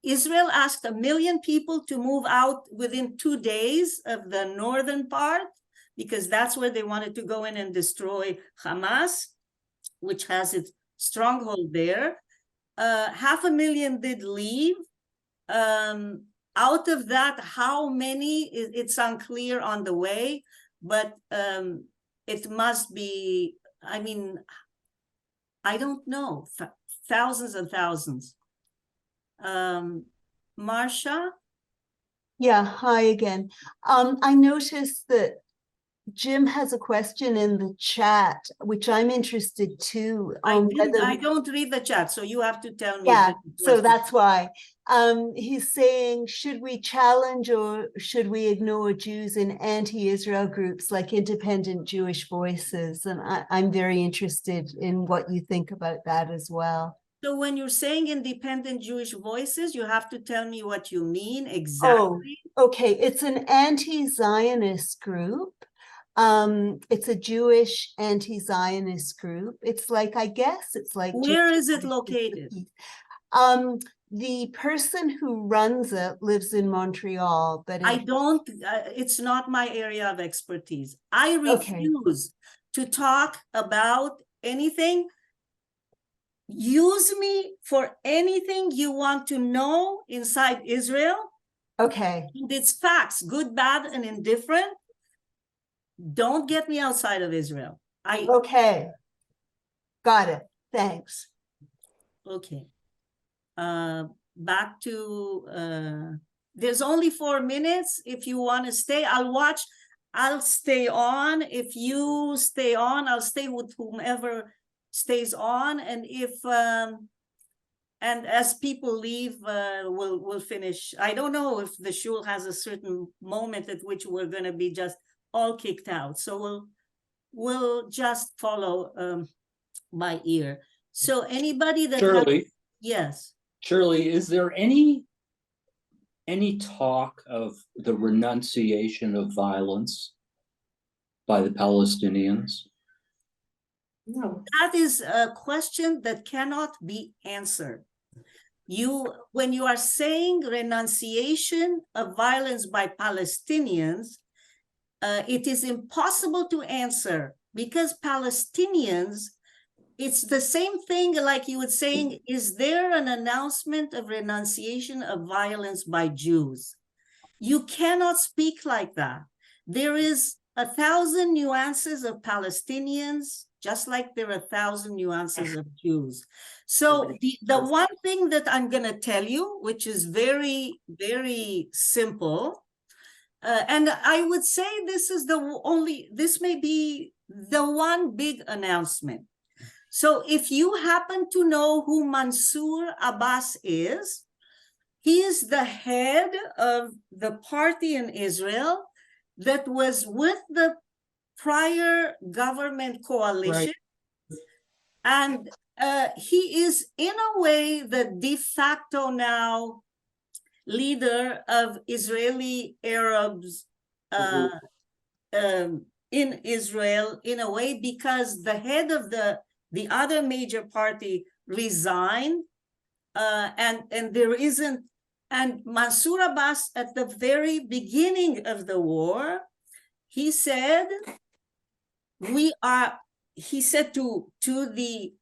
Israel asked 1 million people to move out within 2 days of the northern part, because that's where they wanted to go in and destroy Hamas, which has its stronghold there. 500,000 did leave. Out of that, how many, it's unclear on the way, but it must be, I mean, I don't know, thousands and thousands. Marcia? Yeah, hi again. I noticed that Jim has a question in the chat, which I'm interested too. I don't read the chat, so you have to tell me. Yeah, so that's why. He's saying, should we challenge or should we ignore Jews in anti-Israel groups like Independent Jewish Voices? And I'm very interested in what you think about that as well. So when you're saying Independent Jewish Voices, you have to tell me what you mean exactly. Oh, okay. It's an anti-Zionist group. It's a Jewish anti-Zionist group. It's like, I guess it's like. Where is it located? The person who runs it lives in Montreal, but it's not my area of expertise. I refuse to talk about anything. Use me for anything you want to know inside Israel. Okay. And it's facts, good, bad, and indifferent. Don't get me outside of Israel. Okay. Got it. Thanks. Okay. Back to, there's only 4 minutes. If you want to stay, I'll stay on. If you stay on, I'll stay with whomever stays on. And if, and as people leave, we'll finish. I don't know if the shul has a certain moment at which we're going to be just all kicked out. So we'll just follow by ear. So anybody that Shirley, yes. Shirley, is there any talk of the renunciation of violence by the Palestinians? No. That is a question that cannot be answered. When you are saying renunciation of violence by Palestinians, it is impossible to answer, because Palestinians, it's the same thing like you would saying, is there an announcement of renunciation of violence by Jews? You cannot speak like that. There is 1,000 nuances of Palestinians, just like there are 1,000 nuances of Jews. So the one thing that I'm going to tell you, which is very, very simple, and I would say this may be the one big announcement. So if you happen to know who Mansour Abbas is, he is the head of the party in Israel that was with the prior government coalition. Right. And he is, in a way, the de facto now leader of Israeli Arabs in Israel, in a way, because the head of the other major party resigned, and there isn't. And Mansour Abbas, at the very beginning of the war, he said, he said to the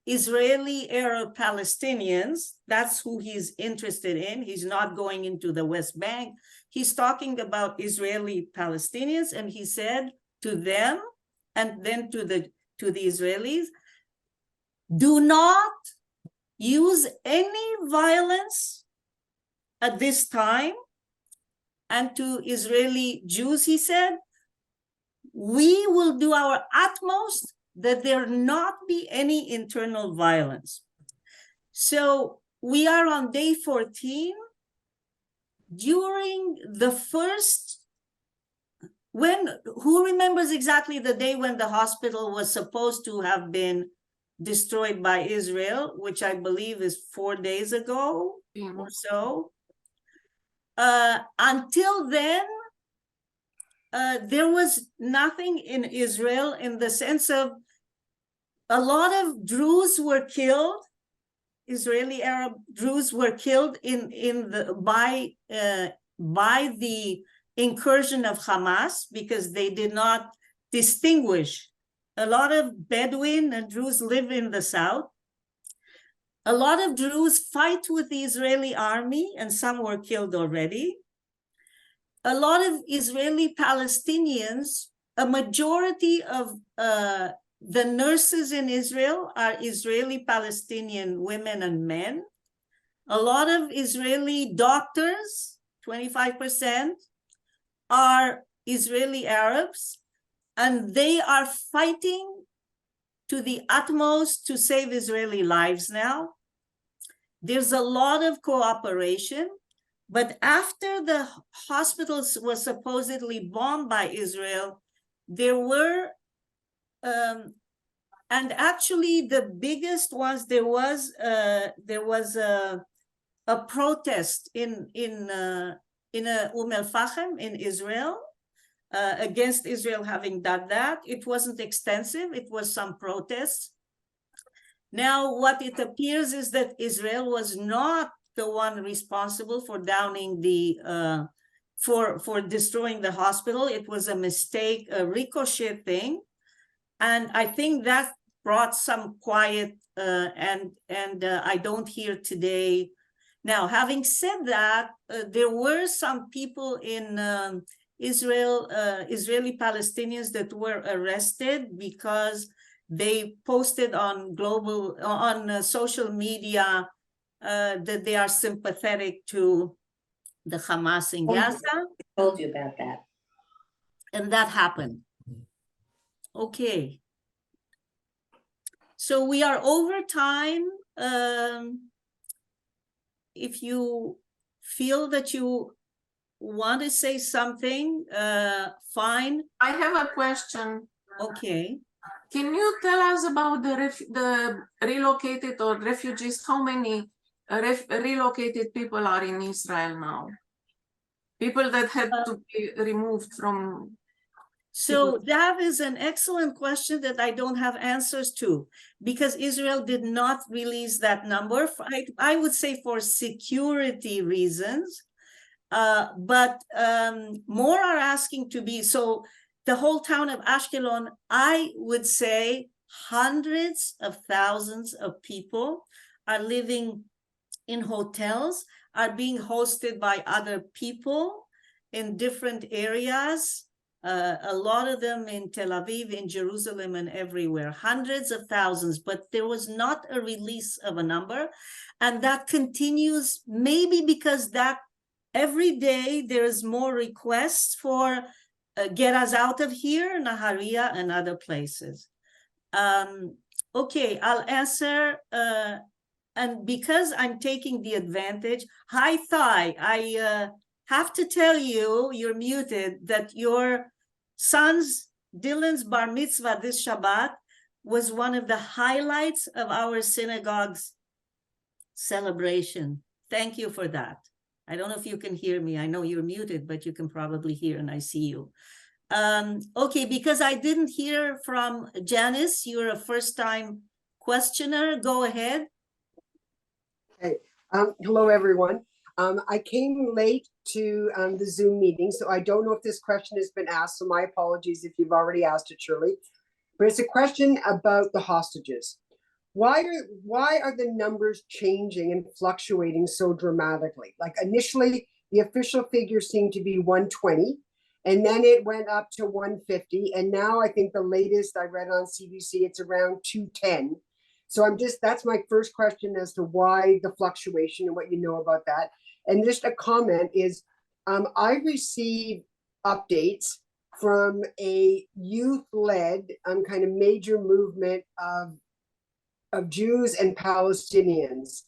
Israeli Arab Palestinians, that's who he's interested in. He's not going into the West Bank. He's talking about Israeli Palestinians, and he said to them, and then to the Israelis, do not use any violence at this time. And to Israeli Jews, he said, we will do our utmost that there not be any internal violence. So we are on day 14. During the first, who remembers exactly the day when the hospital was supposed to have been destroyed by Israel, which I believe is 4 days ago or so? Until then, there was nothing in Israel, in the sense of a lot of Druze were killed. Israeli Arab Druze were killed by the incursion of Hamas, because they did not distinguish. A lot of Bedouin and Druze live in the south. A lot of Druze fight with the Israeli army, and some were killed already. A lot of Israeli Palestinians, a majority of the nurses in Israel are Israeli Palestinian women and men. A lot of Israeli doctors, 25%, are Israeli Arabs, and they are fighting to the utmost to save Israeli lives now. There's a lot of cooperation. But after the hospitals were supposedly bombed by Israel, there were, and actually the biggest ones, there was a protest in Al-Fahim in Israel against Israel having done that. It wasn't extensive. It was some protests. Now, what it appears is that Israel was not the one responsible for downing the for destroying the hospital. It was a mistake, a ricochet thing, and I think that brought some quiet. And I don't hear today. Now, having said that, there were some people in Israel, Israeli Palestinians, that were arrested because they posted on social media that they are sympathetic to the Hamas in Gaza. I told you about that. And that happened. Okay. So we are over time. If you feel that you want to say something, fine. I have a question. Okay. Can you tell us about the relocated or refugees? How many relocated people are in Israel now? People that had to be removed from. So that is an excellent question that I don't have answers to, because Israel did not release that number. I would say for security reasons, but more are asking to be. So the whole town of Ashkelon, I would say hundreds of thousands of people are living in hotels, are being hosted by other people in different areas. A lot of them in Tel Aviv, in Jerusalem, and everywhere, hundreds of thousands, but there was not a release of a number. And that continues, maybe because that every day there's more requests for get us out of here, Naharia and other places. Okay, I'll answer. And because I'm taking the advantage, hi Thai, I have to tell you, you're muted, that your son's Dylan's bar mitzvah this Shabbat was one of the highlights of our synagogue's celebration. Thank you for that. I don't know if you can hear me. I know you're muted, but you can probably hear and I see you. Okay, because I didn't hear from Janice, you're a first-time questioner. Go ahead. Hey, hello, everyone. I came late to the Zoom meeting, so I don't know if this question has been asked, so my apologies if you've already asked it, Shirley. But it's a question about the hostages. Why are the numbers changing and fluctuating so dramatically? Like initially, the official figures seemed to be 120, and then it went up to 150, and now I think the latest I read on CBC, it's around 210. So that's my first question as to why the fluctuation and what you know about that. And just a comment is, I received updates from a youth-led kind of major movement of Jews and Palestinians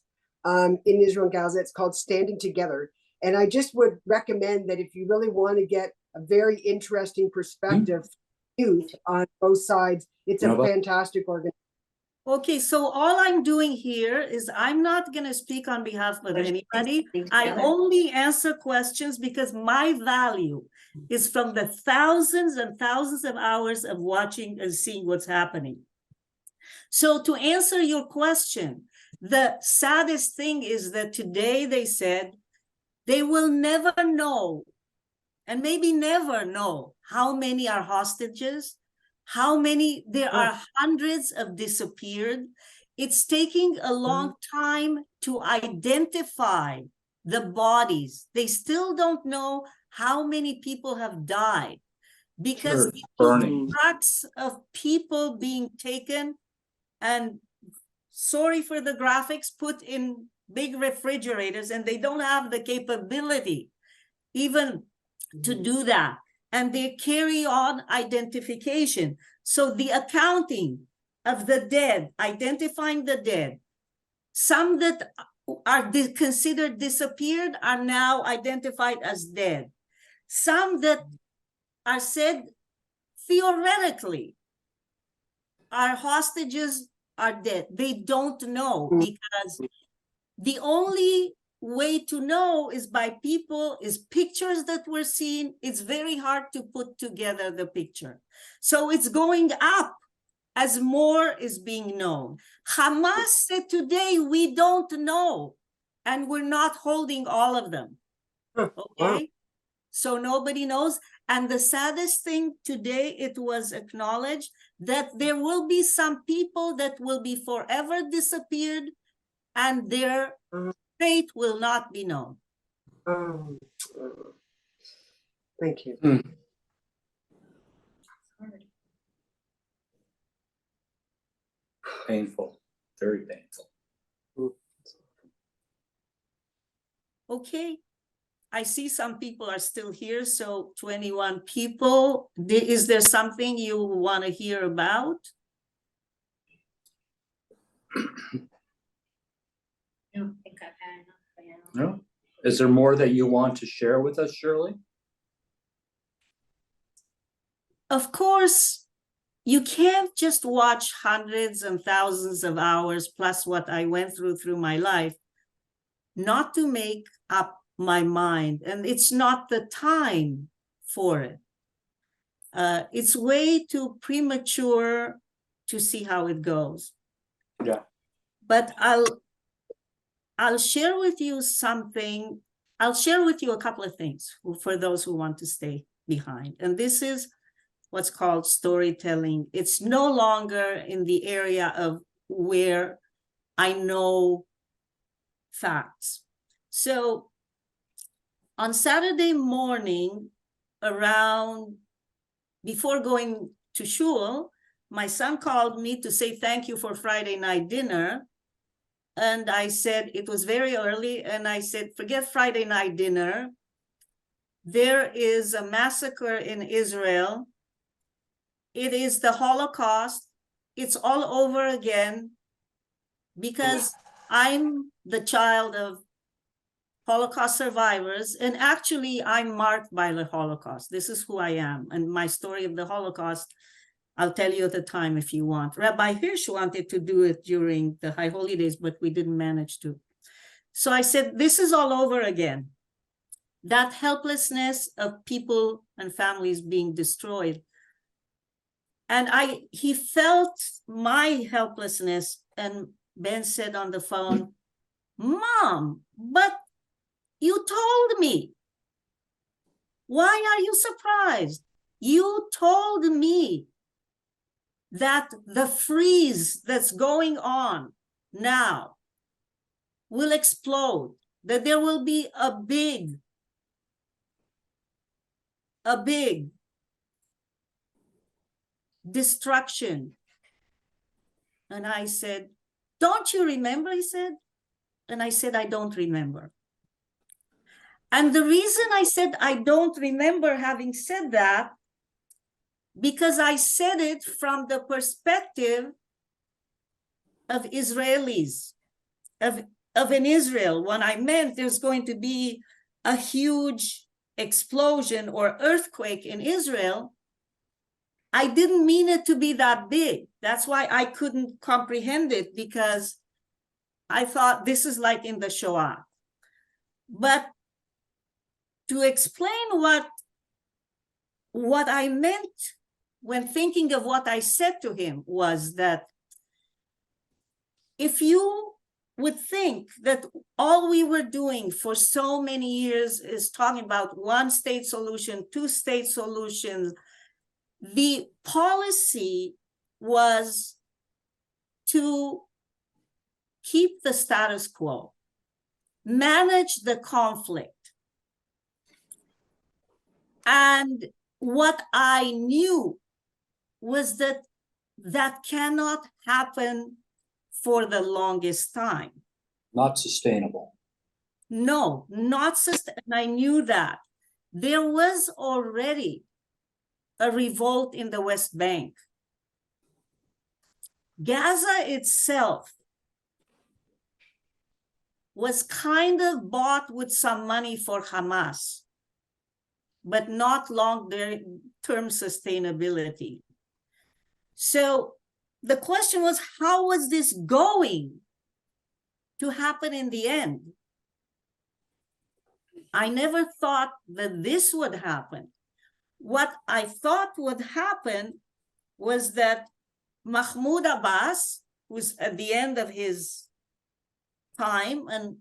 in Israel and Gaza. It's called Standing Together. And I just would recommend that if you really want to get a very interesting perspective, youth on both sides, it's a fantastic organization. Okay, so all I'm doing here is I'm not going to speak on behalf of anybody. I only answer questions because my value is from the thousands and thousands of hours of watching and seeing what's happening. So to answer your question, the saddest thing is that today they said they will never know, and maybe never know, how many are hostages, how many, there are hundreds of disappeared. It's taking a long time to identify the bodies. They still don't know how many people have died because the tracks of people being taken and, sorry for the graphics, put in big refrigerators, and they don't have the capability even to do that. And they carry on identification. So the accounting of the dead, identifying the dead, some that are considered disappeared are now identified as dead. Some that are said theoretically are hostages are dead. They don't know, because the only way to know is by people, is pictures that were seen. It's very hard to put together the picture. So it's going up as more is being known. Hamas said today, we don't know, and we're not holding all of them. Okay? So nobody knows. And the saddest thing today, it was acknowledged that there will be some people that will be forever disappeared, and their fate will not be known. Thank you. Painful, very painful. Okay, I see some people are still here, so 21 people. Is there something you want to hear about? I don't think I've had enough. No? Is there more that you want to share with us, Shirley? Of course, you can't just watch hundreds and thousands of hours plus what I went through my life not to make up my mind. And it's not the time for it. It's way too premature to see how it goes. Yeah. But I'll share with you something. I'll share with you a couple of things for those who want to stay behind. And this is what's called storytelling. It's no longer in the area of where I know facts. So on Saturday morning, before going to shul, my son called me to say thank you for Friday night dinner. And I said, it was very early, and I said, forget Friday night dinner. There is a massacre in Israel. It is the Holocaust. it's all over again because I'm the child of Holocaust survivors, and actually I'm marked by the Holocaust. This is who I am, and my story of the Holocaust, I'll tell you at the time if you want. Rabbi Hirsch wanted to do it during the High Holy Days, but we didn't manage to. So I said, this is all over again. That helplessness of people and families being destroyed. And he felt my helplessness, and Ben said on the phone, Mom, but you told me. Why are you surprised? You told me that the freeze that's going on now will explode, that there will be a big destruction. And I said, don't you remember? He said. And I said, I don't remember. And the reason I said I don't remember having said that, because I said it from the perspective of Israelis, of an Israel, when I meant there's going to be a huge explosion or earthquake in Israel, I didn't mean it to be that big. That's why I couldn't comprehend it, because I thought this is like in the Shoah. But to explain what I meant when thinking of what I said to him was that if you would think that all we were doing for so many years is talking about one state solution, two state solutions, the policy was to keep the status quo, manage the conflict. And what I knew was that that cannot happen for the longest time. Not sustainable. No, not sustainable. And I knew that. There was already a revolt in the West Bank. Gaza itself was kind of bought with some money for Hamas, but not long-term sustainability. So the question was, how was this going to happen in the end? I never thought that this would happen. What I thought would happen was that Mahmoud Abbas, who's at the end of his time and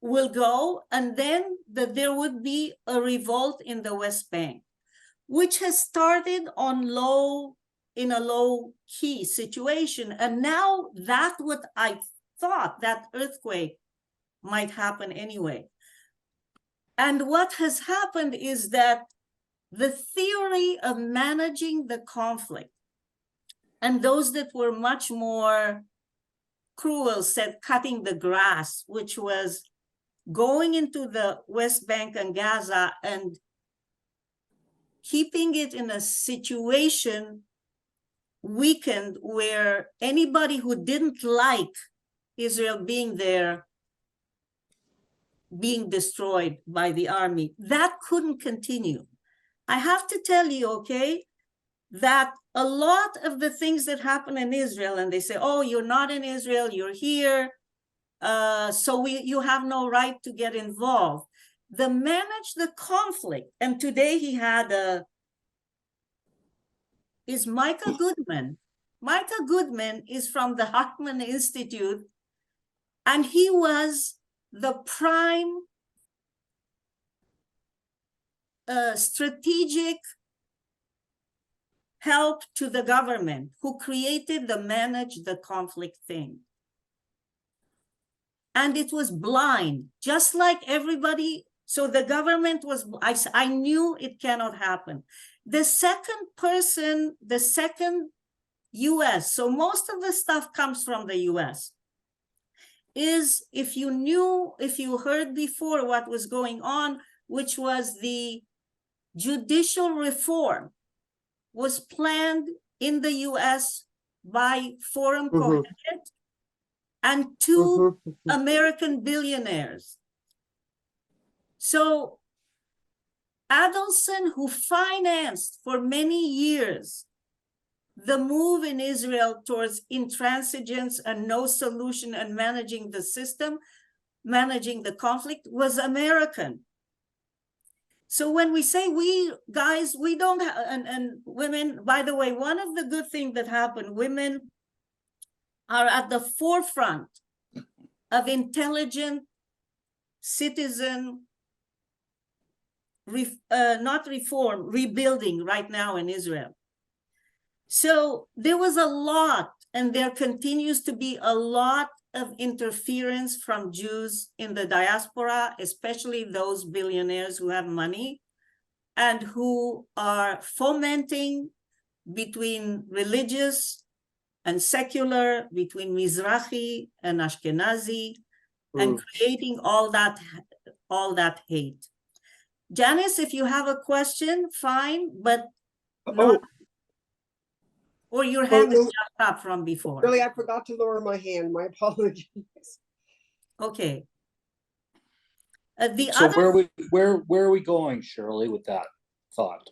will go, and then that there would be a revolt in the West Bank, which has started in a low key situation. And now that what I thought, that earthquake might happen anyway. And what has happened is that the theory of managing the conflict, and those that were much more cruel said cutting the grass, which was going into the West Bank and Gaza and keeping it in a situation weakened where anybody who didn't like Israel being there, being destroyed by the army, that couldn't continue. I have to tell you, okay, that a lot of the things that happen in Israel, and they say, oh, you're not in Israel, you're here, so you have no right to get involved. They manage the conflict. And today he had is Micah Goodman. Micah Goodman is from the Hartman Institute, and he was the prime strategic help to the government who created the manage the conflict thing. And it was blind, just like everybody. So the government was, I knew it cannot happen. The second person, the second US, so most of the stuff comes from the US, is if you heard before what was going on, which was the judicial reform was planned in the US by Forum Cohort and two American billionaires. So Adelson, who financed for many years the move in Israel towards intransigence and no solution and managing the system, managing the conflict, was American. So when we say we guys, we don't have, and women, by the way, one of the good things that happened, women are at the forefront of intelligent citizen, not reform, rebuilding right now in Israel. So there was a lot, and there continues to be a lot of interference from Jews in the diaspora, especially those billionaires who have money and who are fomenting between religious and secular, between Mizrahi and Ashkenazi, and creating all that hate. Janice, if you have a question, fine, but not, or your hand is just up from before. Really, I forgot to lower my hand. My apologies. Okay. So where are we going, Shirley, with that thought?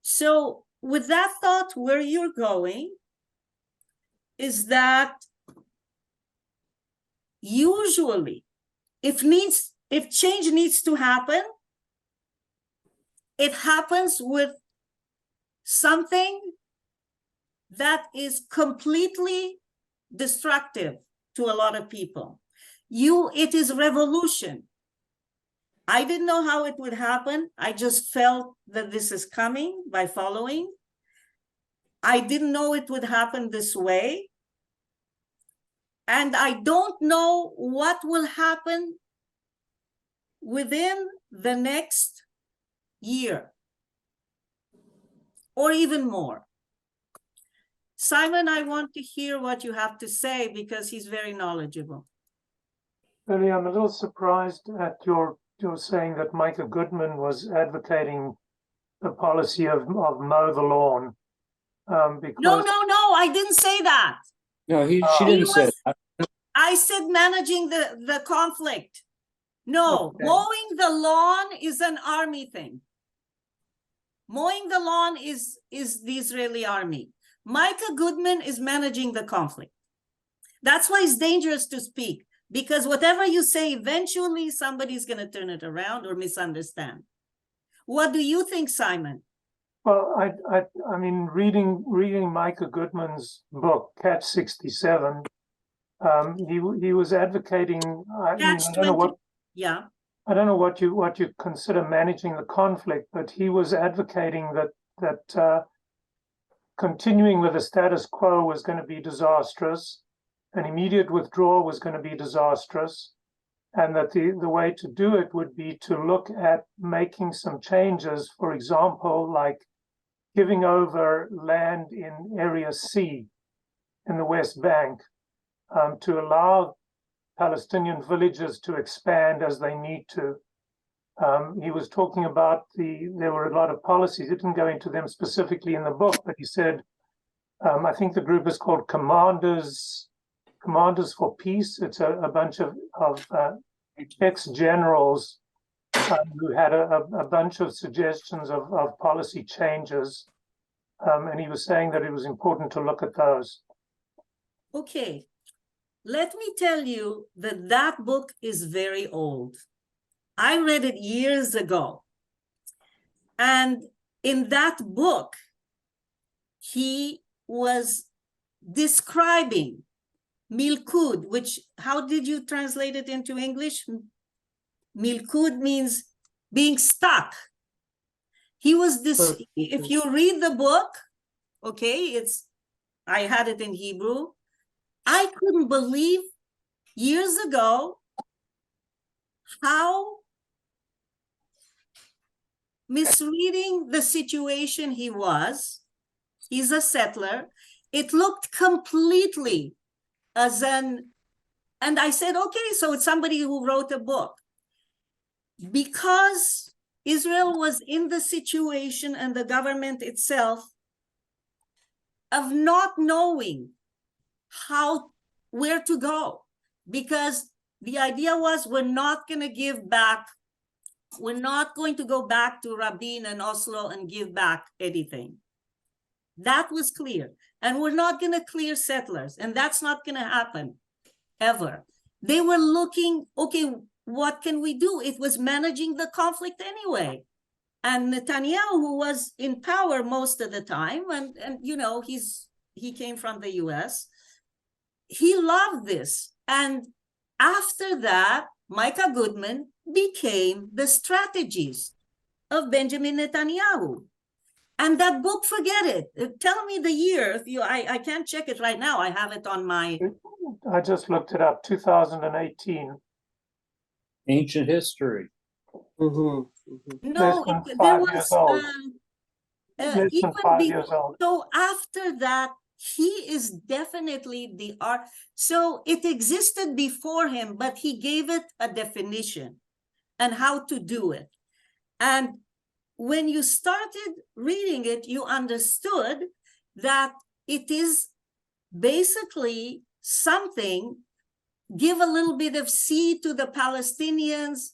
So with that thought, where you're going is that usually if change needs to happen, it happens with something that is completely destructive to a lot of people. It is revolution. I didn't know how it would happen. I just felt that this is coming by following. I didn't know it would happen this way. And I don't know what will happen within the next year or even more. Simon, I want to hear what you have to say because he's very knowledgeable. Lily, I'm a little surprised at your saying that Micah Goodman was advocating the policy of mow the lawn. Because No, I didn't say that. No, she didn't say that. I said managing the conflict. No, okay. Mowing the lawn is an army thing. Mowing the lawn is the Israeli army. Micah Goodman is managing the conflict. That's why it's dangerous to speak, because whatever you say, eventually somebody's going to turn it around or misunderstand. What do you think, Simon? Well, I mean, reading Micah Goodman's book, Catch 67, he was advocating. I don't know what you consider managing the conflict, but he was advocating that continuing with the status quo was going to be disastrous, an immediate withdrawal was going to be disastrous, and that the way to do it would be to look at making some changes, for example, like giving over land in Area C in the West Bank to allow Palestinian villages to expand as they need to. He was talking about there were a lot of policies. He didn't go into them specifically in the book, but he said, I think the group is called Commanders for Peace. It's a bunch of ex-generals who had a bunch of suggestions of policy changes. And he was saying that it was important to look at those. Okay, let me tell you that book is very old. I read it years ago. And in that book, he was describing milkud, which, how did you translate it into English? Milkud means being stuck. He was this, if you read the book, okay, I had it in Hebrew. I couldn't believe years ago how misreading the situation he was. He's a settler. It looked completely as and I said, okay, so it's somebody who wrote a book. Because Israel was in the situation and the government itself of not knowing where to go, because the idea was we're not going to give back. We're not going to go back to Rabin and Oslo and give back anything. That was clear. And we're not going to clear settlers. And that's not going to happen ever. They were looking, okay, what can we do? It was managing the conflict anyway. And Netanyahu, who was in power most of the time, and you know, he came from the US, he loved this. And after that, Micah Goodman became the strategist of Benjamin Netanyahu. And that book, forget it. Tell me the year. If you, I can't check it right now. I have it on my. I just looked it up. 2018. Ancient history. No, Less than there 5 was years old. Less even than 5 before. years old. So after that, he is definitely the art. So it existed before him, but he gave it a definition and how to do it. And when you started reading it, you understood that it is basically something, give a little bit of seed to the Palestinians,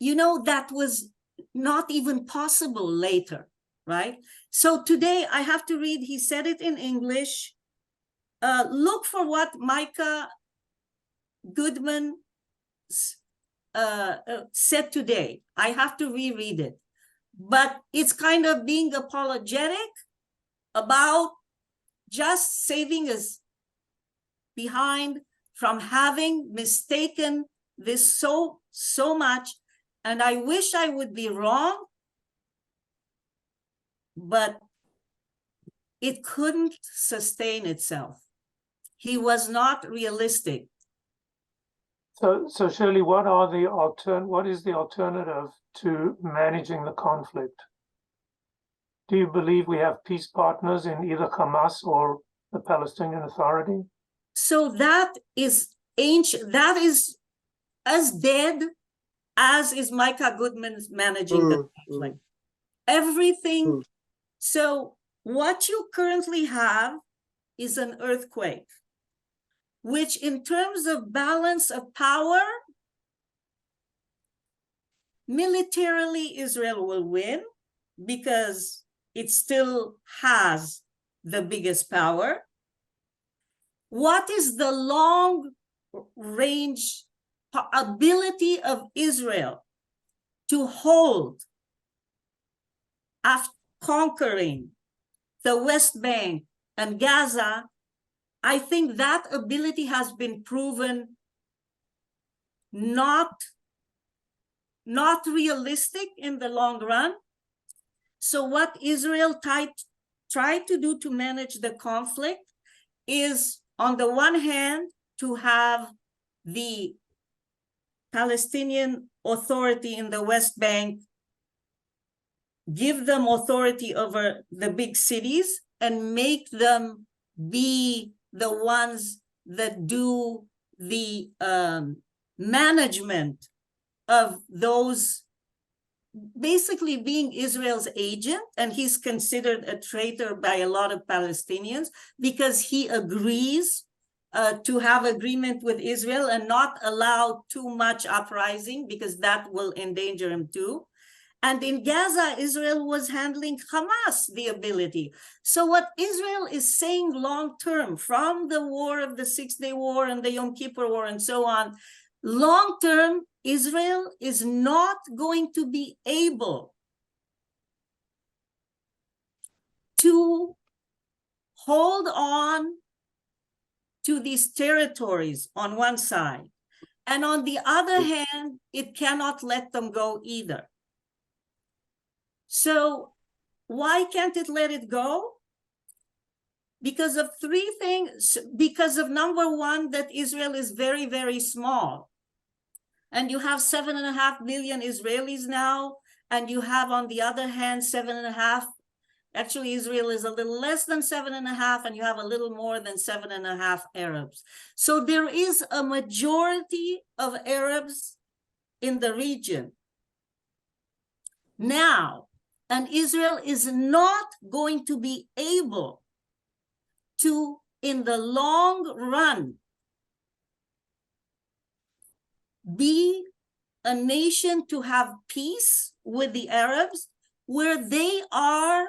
you know, that was not even possible later, right? So today I have to read, he said it in English. Look for what Micah Goodman said today. I have to reread it. But it's kind of being apologetic about just saving us behind from having mistaken this so much. And I wish I would be wrong, but it couldn't sustain itself. He was not realistic. So Shirley, what is the alternative to managing the conflict? Do you believe we have peace partners in either Hamas or the Palestinian Authority? So that is ancient. That is as dead as is Micah Goodman's managing the conflict. Everything. So what you currently have is an earthquake, which in terms of balance of power, militarily Israel will win because it still has the biggest power. What is the long range ability of Israel to hold after conquering the West Bank and Gaza? I think that ability has been proven not realistic in the long run. So what Israel tried to do to manage the conflict is, on the one hand, to have the Palestinian Authority in the West Bank give them authority over the big cities and make them be the ones that do the management of those, basically being Israel's agent. And he's considered a traitor by a lot of Palestinians because he agrees to have agreement with Israel and not allow too much uprising, because that will endanger him too. And in Gaza, Israel was handling Hamas, the ability. So what Israel is saying long-term, from the war of the 6-Day War and the Yom Kippur War and so on, long-term, Israel is not going to be able to hold on to these territories on one side. And on the other hand, it cannot let them go either. So why can't it let it go? Because of three things. Because of, number one, that Israel is very, very small. And you have 7.5 million Israelis now. And you have, on the other hand, 7.5. Actually, Israel is a little less than 7.5, and you have a little more than 7.5 Arabs. So there is a majority of Arabs in the region now. And Israel is not going to be able to in the long run be a nation to have peace with the Arabs where they are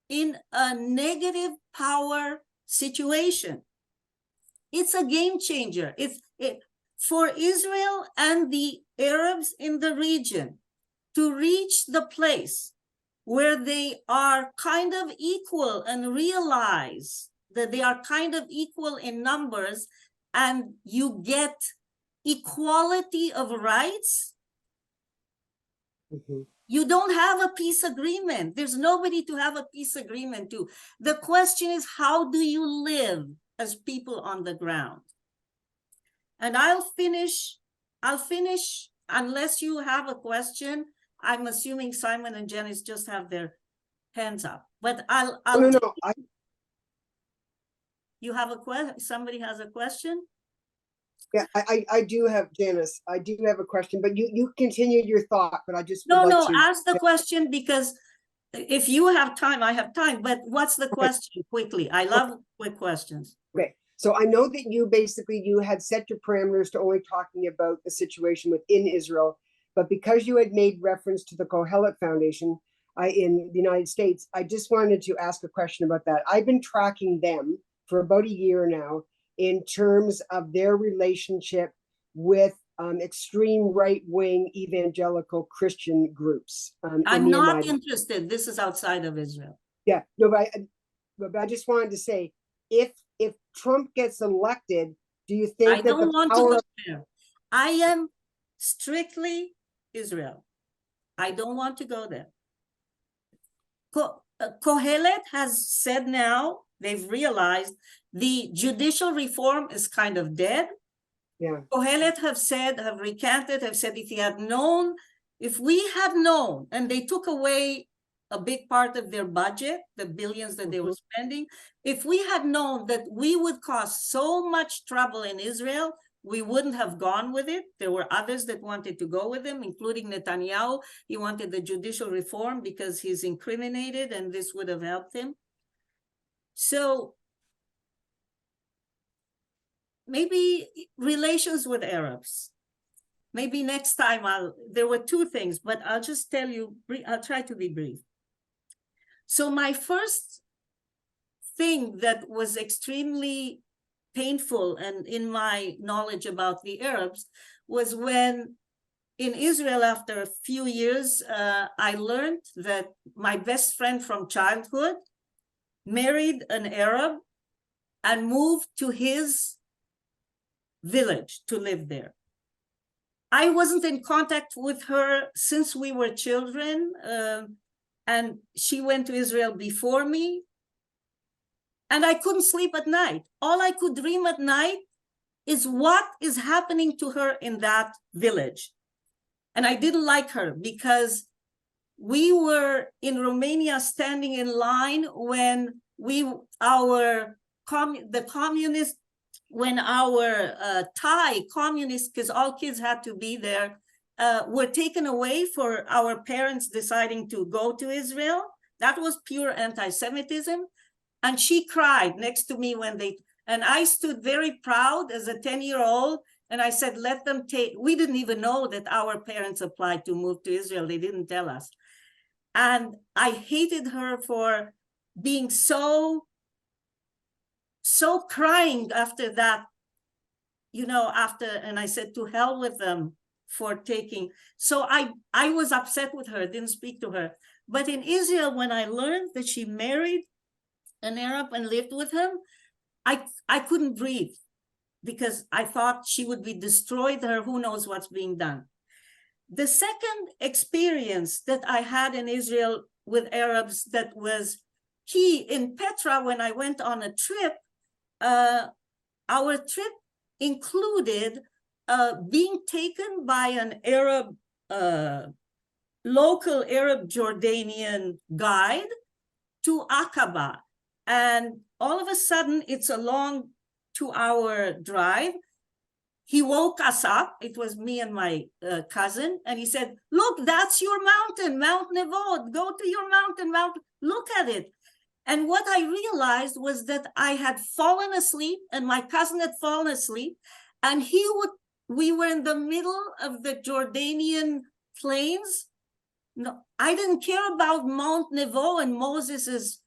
in a negative power situation. It's a game changer. For Israel and the Arabs in the region to reach the place where they are kind of equal and realize that they are kind of equal in numbers and you get equality of rights. Mhm. You don't have a peace agreement. There's nobody to have a peace agreement to. The question is, how do you live as people on the ground? And I'll finish unless you have a question. I'm assuming Simon and Janice just have their hands up, but No, you have a question? Somebody has a question? yeah, I do have, Janice, I do have a question, but you continue your thought, but I just would No, like no, to. ask the question, because if you have time, I have time, but what's the question quickly? I love quick questions. Okay, so I know that you had set your parameters to only talking about the situation within Israel, but because you had made reference to the Kohelet Foundation in the United States, I just wanted to ask a question about that. I've been tracking them for about a year now in terms of their relationship with extreme right-wing evangelical Christian groups. I'm not interested. This is outside of Israel. Yeah, no, but I just wanted to say, if Trump gets elected, do you think I don't want to go there. I am strictly Israel. I don't want to go there. Kohelet has said now, they've realized the judicial reform is kind of dead. Yeah. Kohelet have recanted, have said if we had known, and they took away a big part of their budget, the billions that they were spending, if we had known that we would cause so much trouble in Israel, we wouldn't have gone with it. There were others that wanted to go with him, including Netanyahu. He wanted the judicial reform because he's incriminated and this would have helped him. So maybe relations with Arabs. Maybe next time there were two things, but I'll just tell you, I'll try to be brief. So my first thing that was extremely painful and in my knowledge about the Arabs was when in Israel, after a few years, I learned that my best friend from childhood married an Arab and moved to his village to live there. I wasn't in contact with her since we were children, and she went to Israel before me, and I couldn't sleep at night. All I could dream at night is what is happening to her in that village. And I didn't like her because we were in Romania standing in line when our Thai communists, because all kids had to be there, were taken away for our parents deciding to go to Israel. That was pure anti-Semitism. And she cried next to me and I stood very proud as a 10-year-old. And I said, let them take, we didn't even know that our parents applied to move to Israel. They didn't tell us. And I hated her for being so crying after that, and I said, to hell with them for taking. So I was upset with her, didn't speak to her. But in Israel, when I learned that she married an Arab and lived with him, I couldn't breathe because I thought she would be destroyed, who knows what's being done. The second experience that I had in Israel with Arabs that was key in Petra, when I went on a trip, our trip included being taken by an Arab, local Arab Jordanian guide to Aqaba. And all of a sudden, it's a long 2-hour drive. He woke us up. It was me and my cousin. And he said, look, that's your mountain, Mount Nevod. Go to your mountain, look at it. And what I realized was that I had fallen asleep and my cousin had fallen asleep, and we were in the middle of the Jordanian plains. No, I didn't care about Mount Nebo and Moses's.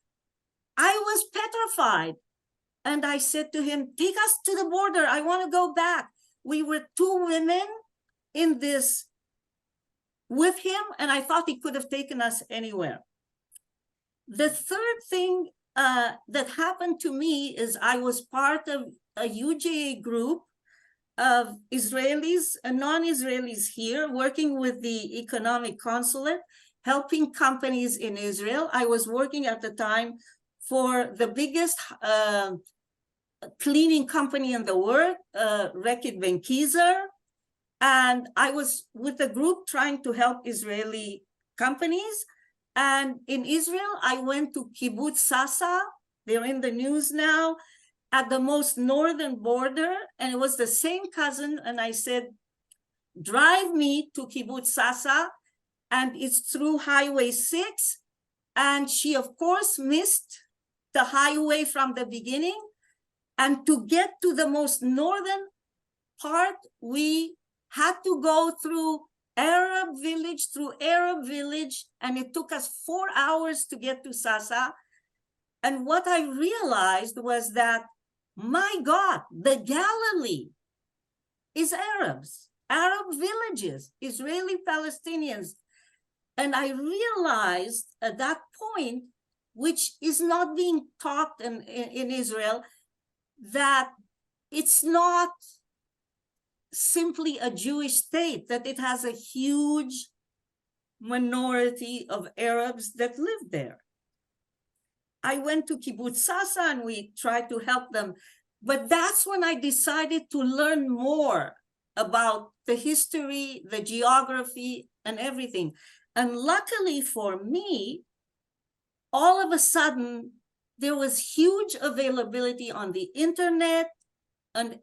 I was petrified. And I said to him, take us to the border. I want to go back. We were two women in this with him, and I thought he could have taken us anywhere. The third thing that happened to me is I was part of a UJA group of Israelis and non-Israelis here, working with the economic consulate, helping companies in Israel. I was working at the time for the biggest cleaning company in the world, Reckitt Benckiser, and I was with the group trying to help Israeli companies. And in Israel, I went to Kibbutz Sasa. They're in the news now, at the most northern border, and it was the same cousin. And I said, drive me to Kibbutz Sasa, and it's through Highway 6. And she, of course, missed the highway from the beginning. And to get to the most northern part, we had to go through Arab village, and it took us 4 hours to get to Sasa. And what I realized was that, my God, the Galilee is Arabs, Arab villages, Israeli Palestinians. And I realized at that point, which is not being taught in Israel, that it's not simply a Jewish state, that it has a huge minority of Arabs that live there. I went to Kibbutz Sasa and we tried to help them. But that's when I decided to learn more about the history, the geography, and everything. And luckily for me, all of a sudden, there was huge availability on the internet and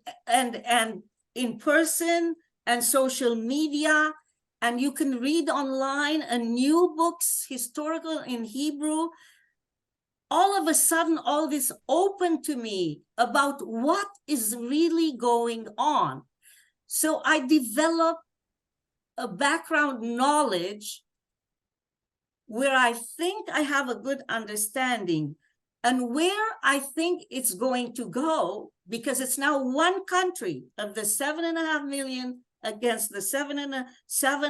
in person and social media. And you can read online and new books, historical in Hebrew. All of a sudden, all this opened to me about what is really going on. So I developed a background knowledge where I think I have a good understanding, and where I think it's going to go, because it's now one country of the 7.5 million against the 7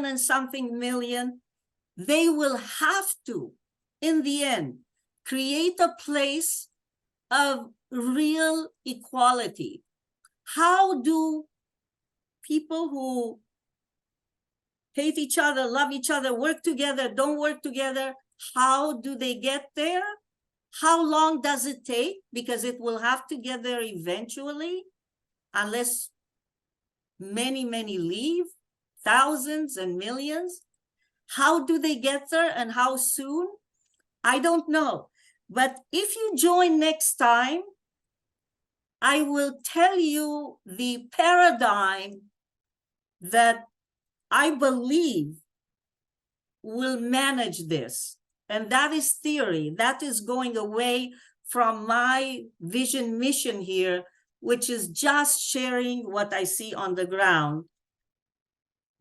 and something million. They will have to, in the end, create a place of real equality. How do people who hate each other, love each other, work together, don't work together, how do they get there? How long does it take? Because it will have to get there eventually, unless many, many leave, thousands and millions. How do they get there and how soon? I don't know. But if you join next time, I will tell you the paradigm that I believe will manage this. And that is theory. That is going away from my vision mission here, which is just sharing what I see on the ground.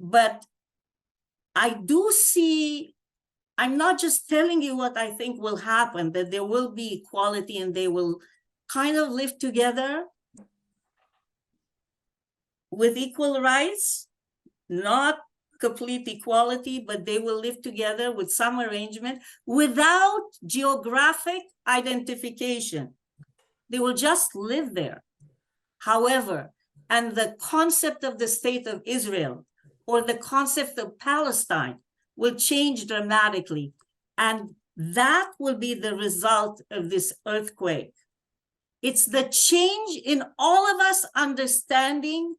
But I do see, I'm not just telling you what I think will happen, that there will be equality and they will kind of live together with equal rights, not complete equality, but they will live together with some arrangement without geographic identification. They will just live there. However, and the concept of the state of Israel or the concept of Palestine will change dramatically. And that will be the result of this earthquake. It's the change in all of us understanding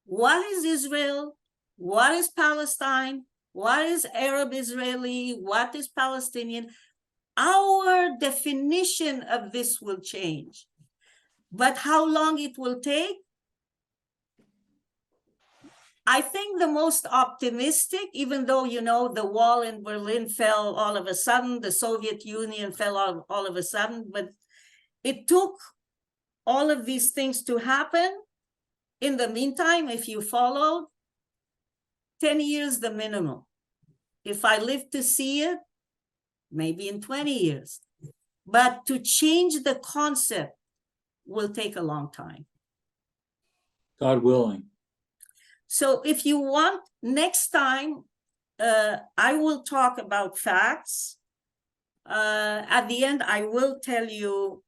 what is Israel, what is Palestine, what is Arab Israeli, what is Palestinian. Our definition of this will change. But how long it will take? I think the most optimistic, even though, you know, the wall in Berlin fell all of a sudden, the Soviet Union fell all of a sudden, but it took all of these things to happen. In the meantime, if you followed, 10 years the minimum. If I live to see it, maybe in 20 years. But to change the concept will take a long time. God willing. So if you want, next time, I will talk about facts. At the end, I will tell you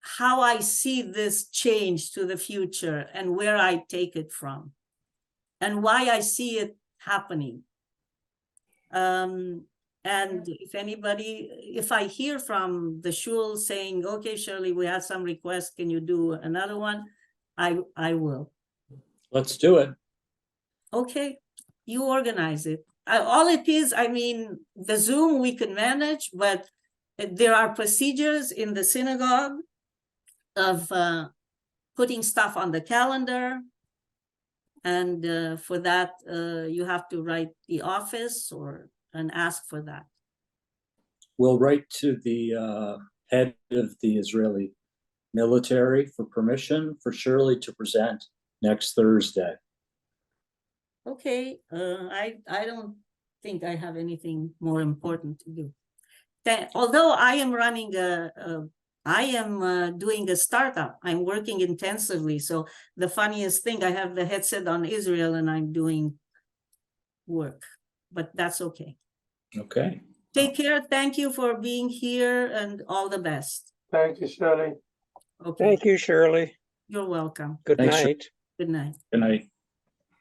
how I see this change to the future and where I take it from and why I see it happening. And if I hear from the shul saying, okay, Shirley, we have some requests, can you do another one? I will. Let's do it. Okay, you organize it. All it is, I mean, the Zoom we can manage, but there are procedures in the synagogue of putting stuff on the calendar. And for that, you have to write the office and ask for that. We'll write to the head of the Israeli military for permission for Shirley to present next Thursday. Okay, I don't think I have anything more important to do. Although I am running doing a startup. I'm working intensively. So the funniest thing, I have the headset on Israel and I'm doing work, but that's okay. Okay. Take care. Thank you for being here and all the best. Thank you, Shirley. Okay. Thank you, Shirley. You're welcome. Good Thanks, night. Good night. Good night.